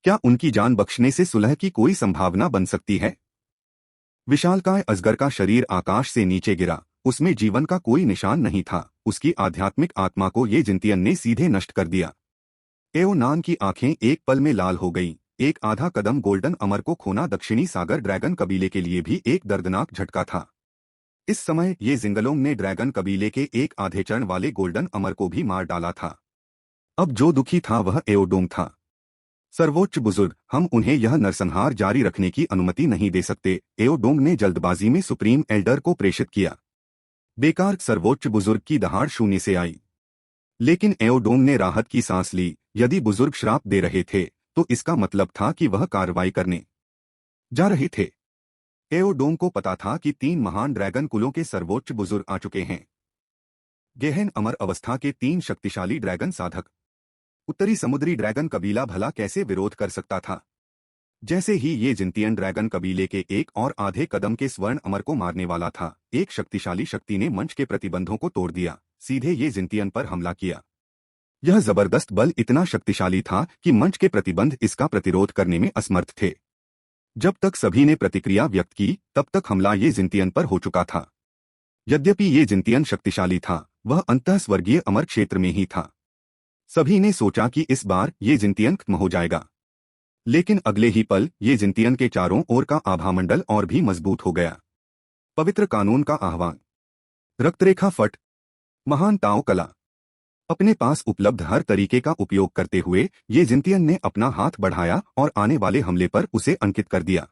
[SPEAKER 1] क्या उनकी जान बख्शने से सुलह की कोई संभावना बन सकती है? विशालकाय अजगर का शरीर आकाश से नीचे गिरा, उसमें जीवन का कोई निशान नहीं था। उसकी आध्यात्मिक आत्मा को ये जिंतियन ने सीधे नष्ट कर दिया। एओनान की आंखें एक पल में लाल हो गईं। एक आधा कदम गोल्डन अमर को खोना दक्षिणी सागर ड्रैगन कबीले के लिए भी एक दर्दनाक झटका था। इस समय ये जिंगलोंग ने ड्रैगन कबीले के एक आधे चरण वाले गोल्डन अमर को भी मार डाला था। अब जो दुखी था वह एओडोंग था। सर्वोच्च बुजुर्ग, हम उन्हें यह नरसंहार जारी रखने की अनुमति नहीं दे सकते। एओडोंग ने जल्दबाजी में सुप्रीम एल्डर को प्रेषित किया। बेकार! सर्वोच्च बुजुर्ग की दहाड़ शून्य से आई। लेकिन एओडोंग ने राहत की सांस ली। यदि बुजुर्ग श्राप दे रहे थे तो इसका मतलब था कि वह कार्रवाई करने जा रहे थे। एओडोंग को पता था कि 3 महान ड्रैगन कुलों के सर्वोच्च बुजुर्ग आ चुके हैं। गहन अमर अवस्था के 3 शक्तिशाली ड्रैगन साधक। उत्तरी समुद्री ड्रैगन कबीला भला कैसे विरोध कर सकता था? जैसे ही ये जिंतियन ड्रैगन कबीले के एक और आधे कदम के स्वर्ण अमर को मारने वाला था, एक शक्तिशाली शक्ति ने मंच के प्रतिबंधों को तोड़ दिया, सीधे ये जिंतियन पर हमला किया। यह जबरदस्त बल इतना शक्तिशाली था कि मंच के प्रतिबंध इसका प्रतिरोध करने में असमर्थ थे। जब तक सभी ने प्रतिक्रिया व्यक्त की, तब तक हमला ये जिंतियन पर हो चुका था। यद्यपि ये जिंतियन शक्तिशाली था, वह अंतःस्वर्गीय अमर क्षेत्र में ही था। सभी ने सोचा कि इस बार ये जिंतियन खत्म हो जाएगा। लेकिन अगले ही पल ये जिंतियन के चारों ओर का आभामंडल और भी मजबूत हो गया। पवित्र कानून का आह्वान। रक्तरेखा फट। महान ताओ कला। अपने पास उपलब्ध हर तरीके का उपयोग करते हुए ये जिंतियन ने अपना हाथ बढ़ाया और आने वाले हमले पर उसे अंकित कर दिया।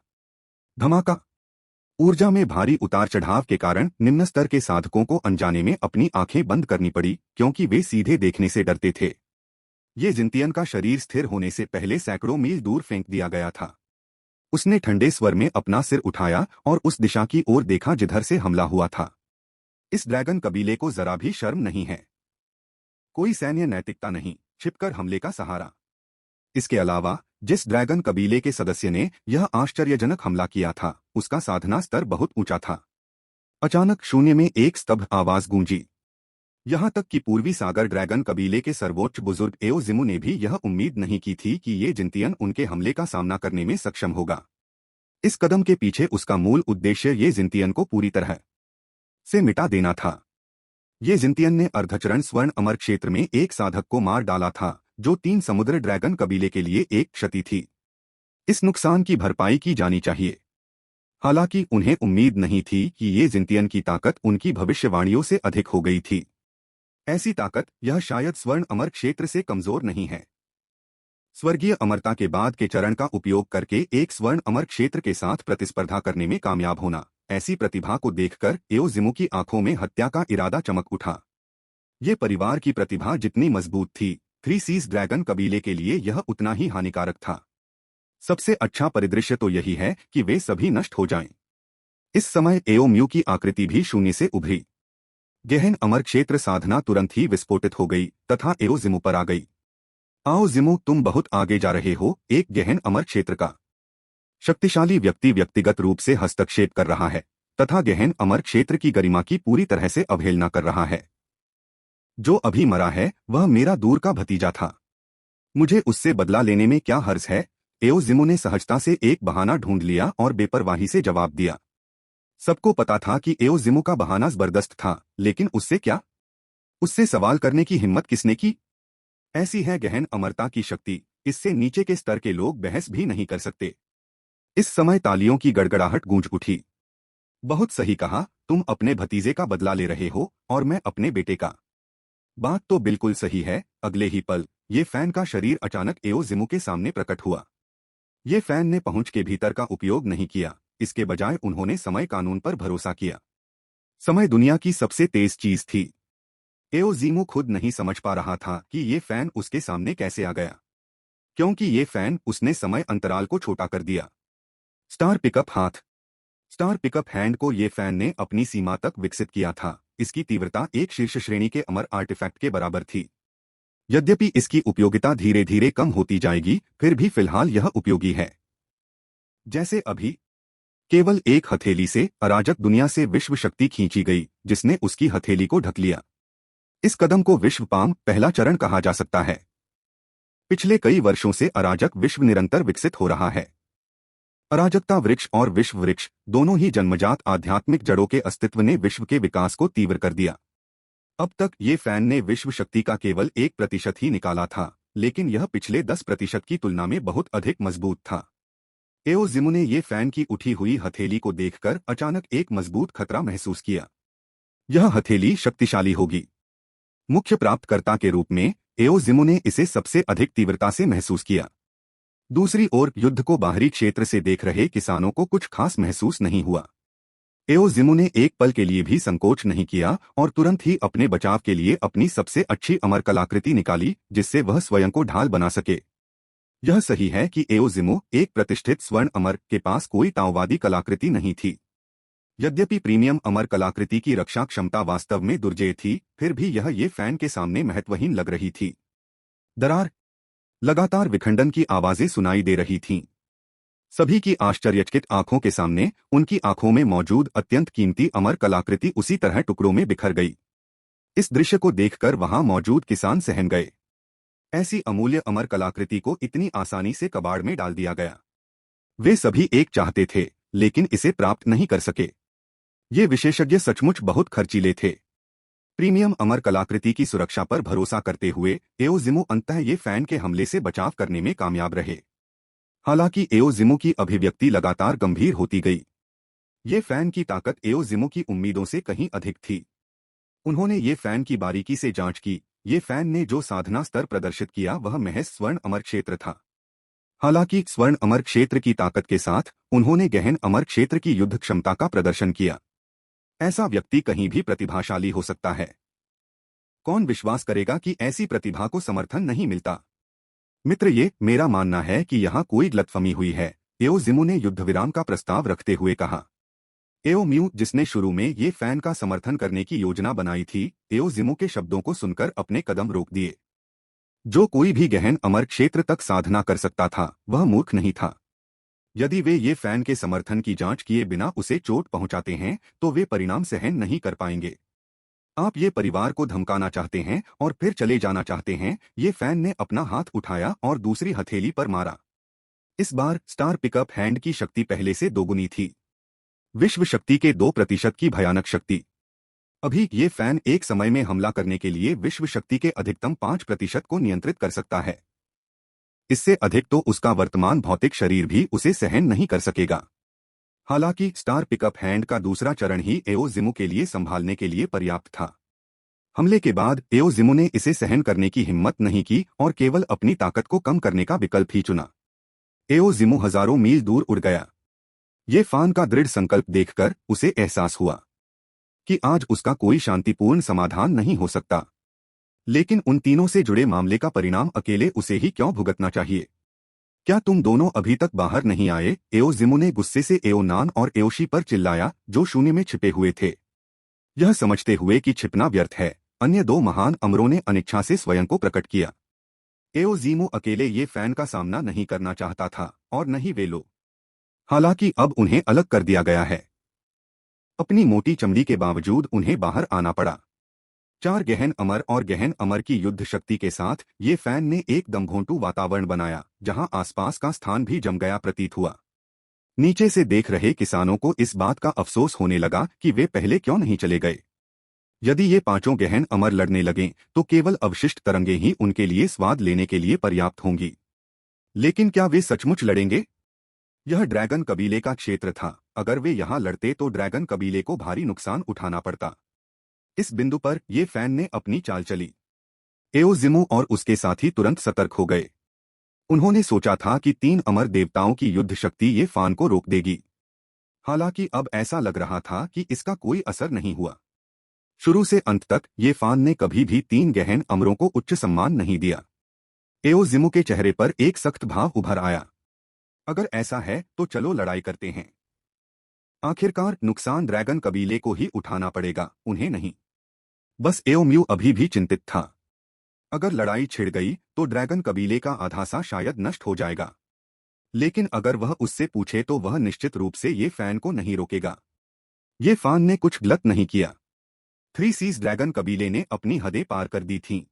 [SPEAKER 1] धमाका! ऊर्जा में भारी उतार चढ़ाव के कारण निम्न स्तर के साधकों को अनजाने में अपनी आंखें बंद करनी पड़ी, क्योंकि वे सीधे देखने से डरते थे। ये जिंतियन का शरीर स्थिर होने से पहले सैकड़ों मील दूर फेंक दिया गया था। उसने ठंडे स्वर में अपना सिर उठाया और उस दिशा की ओर देखा जिधर से हमला हुआ था। इस ड्रैगन कबीले को जरा भी शर्म नहीं है। कोई सैन्य नैतिकता नहीं, छिपकर हमले का सहारा। इसके अलावा जिस ड्रैगन कबीले के सदस्य ने यह आश्चर्यजनक हमला किया था, उसका साधना स्तर बहुत ऊंचा था। अचानक शून्य में एक स्तब्ध आवाज गूंजी। यहां तक कि पूर्वी सागर ड्रैगन कबीले के सर्वोच्च बुजुर्ग एओजिमु ने भी यह उम्मीद नहीं की थी कि ये जिंतियन उनके हमले का सामना करने में सक्षम होगा। इस कदम के पीछे उसका मूल उद्देश्य ये जिंतियन को पूरी तरह से मिटा देना था। ये जिंतियन ने अर्धचरण स्वर्ण अमर क्षेत्र में एक साधक को मार डाला था, जो 3 समुद्र ड्रैगन कबीले के लिए एक क्षति थी। इस नुकसान की भरपाई की जानी चाहिए। हालांकि उन्हें उम्मीद नहीं थी कि ये जिंतियन की ताकत उनकी भविष्यवाणियों से अधिक हो गई थी। ऐसी ताकत यह शायद स्वर्ण अमर क्षेत्र से कमजोर नहीं है। स्वर्गीय अमरता के बाद के चरण का उपयोग करके एक स्वर्ण अमर क्षेत्र के साथ प्रतिस्पर्धा करने में कामयाब होना, ऐसी प्रतिभा को देखकर एओजिमु की आंखों में हत्या का इरादा चमक उठा। ये परिवार की प्रतिभा जितनी मजबूत थी, 3 सीज ड्रैगन कबीले के लिए यह उतना ही हानिकारक था। सबसे अच्छा परिदृश्य तो यही है कि वे सभी नष्ट हो जाएं। इस समय एओम्यू की आकृति भी शून्य से उभरी। गहन अमर क्षेत्र साधना तुरंत ही विस्फोटित हो गई तथा एओजिमु पर आ गई। आओ जिमु, तुम बहुत आगे जा रहे हो। एक गहन अमर क्षेत्र का शक्तिशाली व्यक्ति व्यक्तिगत रूप से हस्तक्षेप कर रहा है तथा गहन अमर क्षेत्र की गरिमा की पूरी तरह से अवहेलना कर रहा है। जो अभी मरा है वह मेरा दूर का भतीजा था। मुझे उससे बदला लेने में क्या हर्ज है? एओजिमु ने सहजता से एक बहाना ढूंढ लिया और बेपरवाही से जवाब दिया। सबको पता था कि एओजिमु का बहाना जबरदस्त था, लेकिन उससे क्या? उससे सवाल करने की हिम्मत किसने की? ऐसी है गहन अमरता की शक्ति, इससे नीचे के स्तर के लोग बहस भी नहीं कर सकते। इस समय तालियों की गड़गड़ाहट गूंज उठी। बहुत सही कहा, तुम अपने भतीजे का बदला ले रहे हो और मैं अपने बेटे का। बात तो बिल्कुल सही है। अगले ही पल ये फैन का शरीर अचानक एओजिमु के सामने प्रकट हुआ। ये फैन ने पहुंच के भीतर का उपयोग नहीं किया, इसके बजाय उन्होंने समय कानून पर भरोसा किया। समय दुनिया की सबसे तेज चीज थी। एओजीमो खुद नहीं समझ पा रहा था कि ये फैन उसके सामने कैसे आ गया, क्योंकि ये फैन उसने समय अंतराल को छोटा कर दिया। स्टार पिकअप हाथ। स्टार पिकअप हैंड को ये फैन ने अपनी सीमा तक विकसित किया था। इसकी तीव्रता एक शीर्ष श्रेणी के अमर आर्टिफैक्ट के बराबर थी। यद्यपि इसकी उपयोगिता धीरे धीरे कम होती जाएगी, फिर भी फिलहाल यह उपयोगी है। जैसे अभी केवल एक हथेली से अराजक दुनिया से विश्व शक्ति खींची गई, जिसने उसकी हथेली को ढक लिया। इस कदम को विश्व पाम पहला चरण कहा जा सकता है। पिछले कई वर्षों से अराजक विश्व निरंतर विकसित हो रहा है। अराजकता वृक्ष और विश्व वृक्ष दोनों ही जन्मजात आध्यात्मिक जड़ों के अस्तित्व ने विश्व के विकास को तीव्र कर दिया। अब तक ये फैन ने विश्व शक्ति का केवल 1% ही निकाला था, लेकिन यह पिछले 10% की तुलना में बहुत अधिक मजबूत था। एओजिमो ने ये फैन की उठी हुई हथेली को देखकर अचानक एक मजबूत खतरा महसूस किया। यह हथेली शक्तिशाली होगी। मुख्य प्राप्तकर्ता के रूप में एओजिमो ने इसे सबसे अधिक तीव्रता से महसूस किया। दूसरी ओर युद्ध को बाहरी क्षेत्र से देख रहे किसानों को कुछ खास महसूस नहीं हुआ। एओजिमो ने एक पल के लिए भी संकोच नहीं किया और तुरंत ही अपने बचाव के लिए अपनी सबसे अच्छी अमर कलाकृति निकाली, जिससे वह स्वयं को ढाल बना सके। यह सही है कि एओजिमो, एक प्रतिष्ठित स्वर्ण अमर, के पास कोई ताओवादी कलाकृति नहीं थी। यद्यपि प्रीमियम अमर कलाकृति की रक्षा क्षमता वास्तव में दुर्जेय थी, फिर भी यह ये फैन के सामने महत्वहीन लग रही थी। दरार। लगातार विखंडन की आवाजें सुनाई दे रही थीं। सभी की आश्चर्यचकित आंखों के सामने उनकी आंखों में मौजूद अत्यंत कीमती अमर कलाकृति उसी तरह टुकड़ों में बिखर गई। इस दृश्य को देखकर वहां मौजूद किसान सहम गए। ऐसी अमूल्य अमर कलाकृति को इतनी आसानी से कबाड़ में डाल दिया गया। वे सभी एक चाहते थे, लेकिन इसे प्राप्त नहीं कर सके। ये विशेषज्ञ सचमुच बहुत खर्चीले थे। प्रीमियम अमर कलाकृति की सुरक्षा पर भरोसा करते हुए एओजिमो अंततः ये फैन के हमले से बचाव करने में कामयाब रहे। हालांकि एओजिमो की अभिव्यक्ति लगातार गंभीर होती गई। ये फैन की ताकत एओजिमो की उम्मीदों से कहीं अधिक थी। उन्होंने ये फैन की बारीकी से जांच की। ये फैन ने जो साधना स्तर प्रदर्शित किया वह महज स्वर्ण अमर क्षेत्र था। हालांकि स्वर्ण अमर क्षेत्र की ताकत के साथ उन्होंने गहन अमर क्षेत्र की युद्ध क्षमता का प्रदर्शन किया। ऐसा व्यक्ति कहीं भी प्रतिभाशाली हो सकता है। कौन विश्वास करेगा कि ऐसी प्रतिभा को समर्थन नहीं मिलता? मित्र, ये मेरा मानना है कि यहाँ कोई गलतफहमी हुई है, एओजिमो ने युद्ध विराम का प्रस्ताव रखते हुए कहा। एओम्यू, जिसने शुरू में ये फैन का समर्थन करने की योजना बनाई थी, एओजिमो के शब्दों को सुनकर अपने कदम रोक दिए। जो कोई भी गहन अमर क्षेत्र तक साधना कर सकता था, वह मूर्ख नहीं था। यदि वे ये फैन के समर्थन की जांच किए बिना उसे चोट पहुंचाते हैं, तो वे परिणाम सहन नहीं कर पाएंगे। आप ये परिवार को धमकाना चाहते हैं और फिर चले जाना चाहते हैं। ये फैन ने अपना हाथ उठाया और दूसरी हथेली पर मारा। इस बार स्टार पिकअप हैंड की शक्ति पहले से दोगुनी थी। विश्व शक्ति के 2% की भयानक शक्ति। अभी ये फैन एक समय में हमला करने के लिए विश्व शक्ति के अधिकतम 5% को नियंत्रित कर सकता है। इससे अधिक तो उसका वर्तमान भौतिक शरीर भी उसे सहन नहीं कर सकेगा। हालांकि स्टार पिकअप हैंड का दूसरा चरण ही एओजिमो के लिए संभालने के लिए पर्याप्त था। हमले के बाद एओजिमो ने इसे सहन करने की हिम्मत नहीं की और केवल अपनी ताकत को कम करने का विकल्प ही चुना। एओजिमो हजारों मील दूर उड़ गया। ये फैन का दृढ़ संकल्प देखकर उसे एहसास हुआ कि आज उसका कोई शांतिपूर्ण समाधान नहीं हो सकता। लेकिन उन तीनों से जुड़े मामले का परिणाम अकेले उसे ही क्यों भुगतना चाहिए? क्या तुम दोनों अभी तक बाहर नहीं आए? एओजिमो ने गुस्से से एओनान और एओशी पर चिल्लाया, जो शून्य में छिपे हुए थे। यह समझते हुए कि छिपना व्यर्थ है, अन्य दो महान अमरों ने अनिच्छा से स्वयं को प्रकट किया। एओजिमो अकेले ये फैन का सामना नहीं करना चाहता था, और न ही वे लोग। हालांकि अब उन्हें अलग कर दिया गया है। अपनी मोटी चमड़ी के बावजूद उन्हें बाहर आना पड़ा। 4 गहन अमर और गहन अमर की युद्ध शक्ति के साथ ये फैन ने एक दमघोंटू वातावरण बनाया, जहां आसपास का स्थान भी जम गया प्रतीत हुआ। नीचे से देख रहे किसानों को इस बात का अफसोस होने लगा कि वे पहले क्यों नहीं चले गए। यदि ये पांचों गहन अमर लड़ने लगें, तो केवल अवशिष्ट तरंगें ही उनके लिए स्वाद लेने के लिए पर्याप्त होंगी। लेकिन क्या वे सचमुच लड़ेंगे? यह ड्रैगन कबीले का क्षेत्र था। अगर वे यहाँ लड़ते तो ड्रैगन कबीले को भारी नुकसान उठाना पड़ता। इस बिंदु पर ये फैन ने अपनी चाल चली। एओजिमो और उसके साथी तुरंत सतर्क हो गए। उन्होंने सोचा था कि 3 अमर देवताओं की युद्ध शक्ति ये फैन को रोक देगी। हालांकि अब ऐसा लग रहा था कि इसका कोई असर नहीं हुआ। शुरू से अंत तक ये फान ने कभी भी 3 गहन अमरों को उच्च सम्मान नहीं दिया। एओजिमु के चेहरे पर एक सख्त भाव उभर आया। अगर ऐसा है तो चलो लड़ाई करते हैं। आखिरकार नुकसान ड्रैगन कबीले को ही उठाना पड़ेगा, उन्हें नहीं। बस एओम्यू अभी भी चिंतित था। अगर लड़ाई छिड़ गई तो ड्रैगन कबीले का आधा सा शायद नष्ट हो जाएगा। लेकिन अगर वह उससे पूछे तो वह निश्चित रूप से ये फैन को नहीं रोकेगा। ये फान ने कुछ गलत नहीं किया। 3 सीज ड्रैगन कबीले ने अपनी हदें पार कर दी थीं।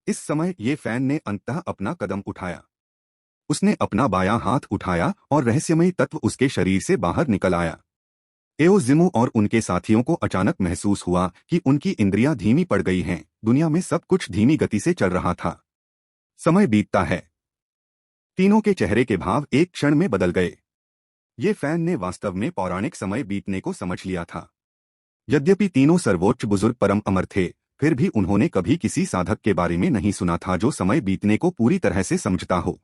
[SPEAKER 1] इस समय ये फैन ने अंततः अपना कदम उठाया। उसने अपना बायां हाथ उठाया और रहस्यमयी तत्व उसके शरीर से बाहर निकल आया। एओजिमु और उनके साथियों को अचानक महसूस हुआ कि उनकी इंद्रियां धीमी पड़ गई हैं। दुनिया में सब कुछ धीमी गति से चल रहा था। समय बीतता है। तीनों के चेहरे के भाव एक क्षण में बदल गए। ये फैन ने वास्तव में पौराणिक समय बीतने को समझ लिया था। यद्यपि तीनों सर्वोच्च बुजुर्ग परम अमर थे, फिर भी उन्होंने कभी किसी साधक के बारे में नहीं सुना था जो समय बीतने को पूरी तरह से समझता हो।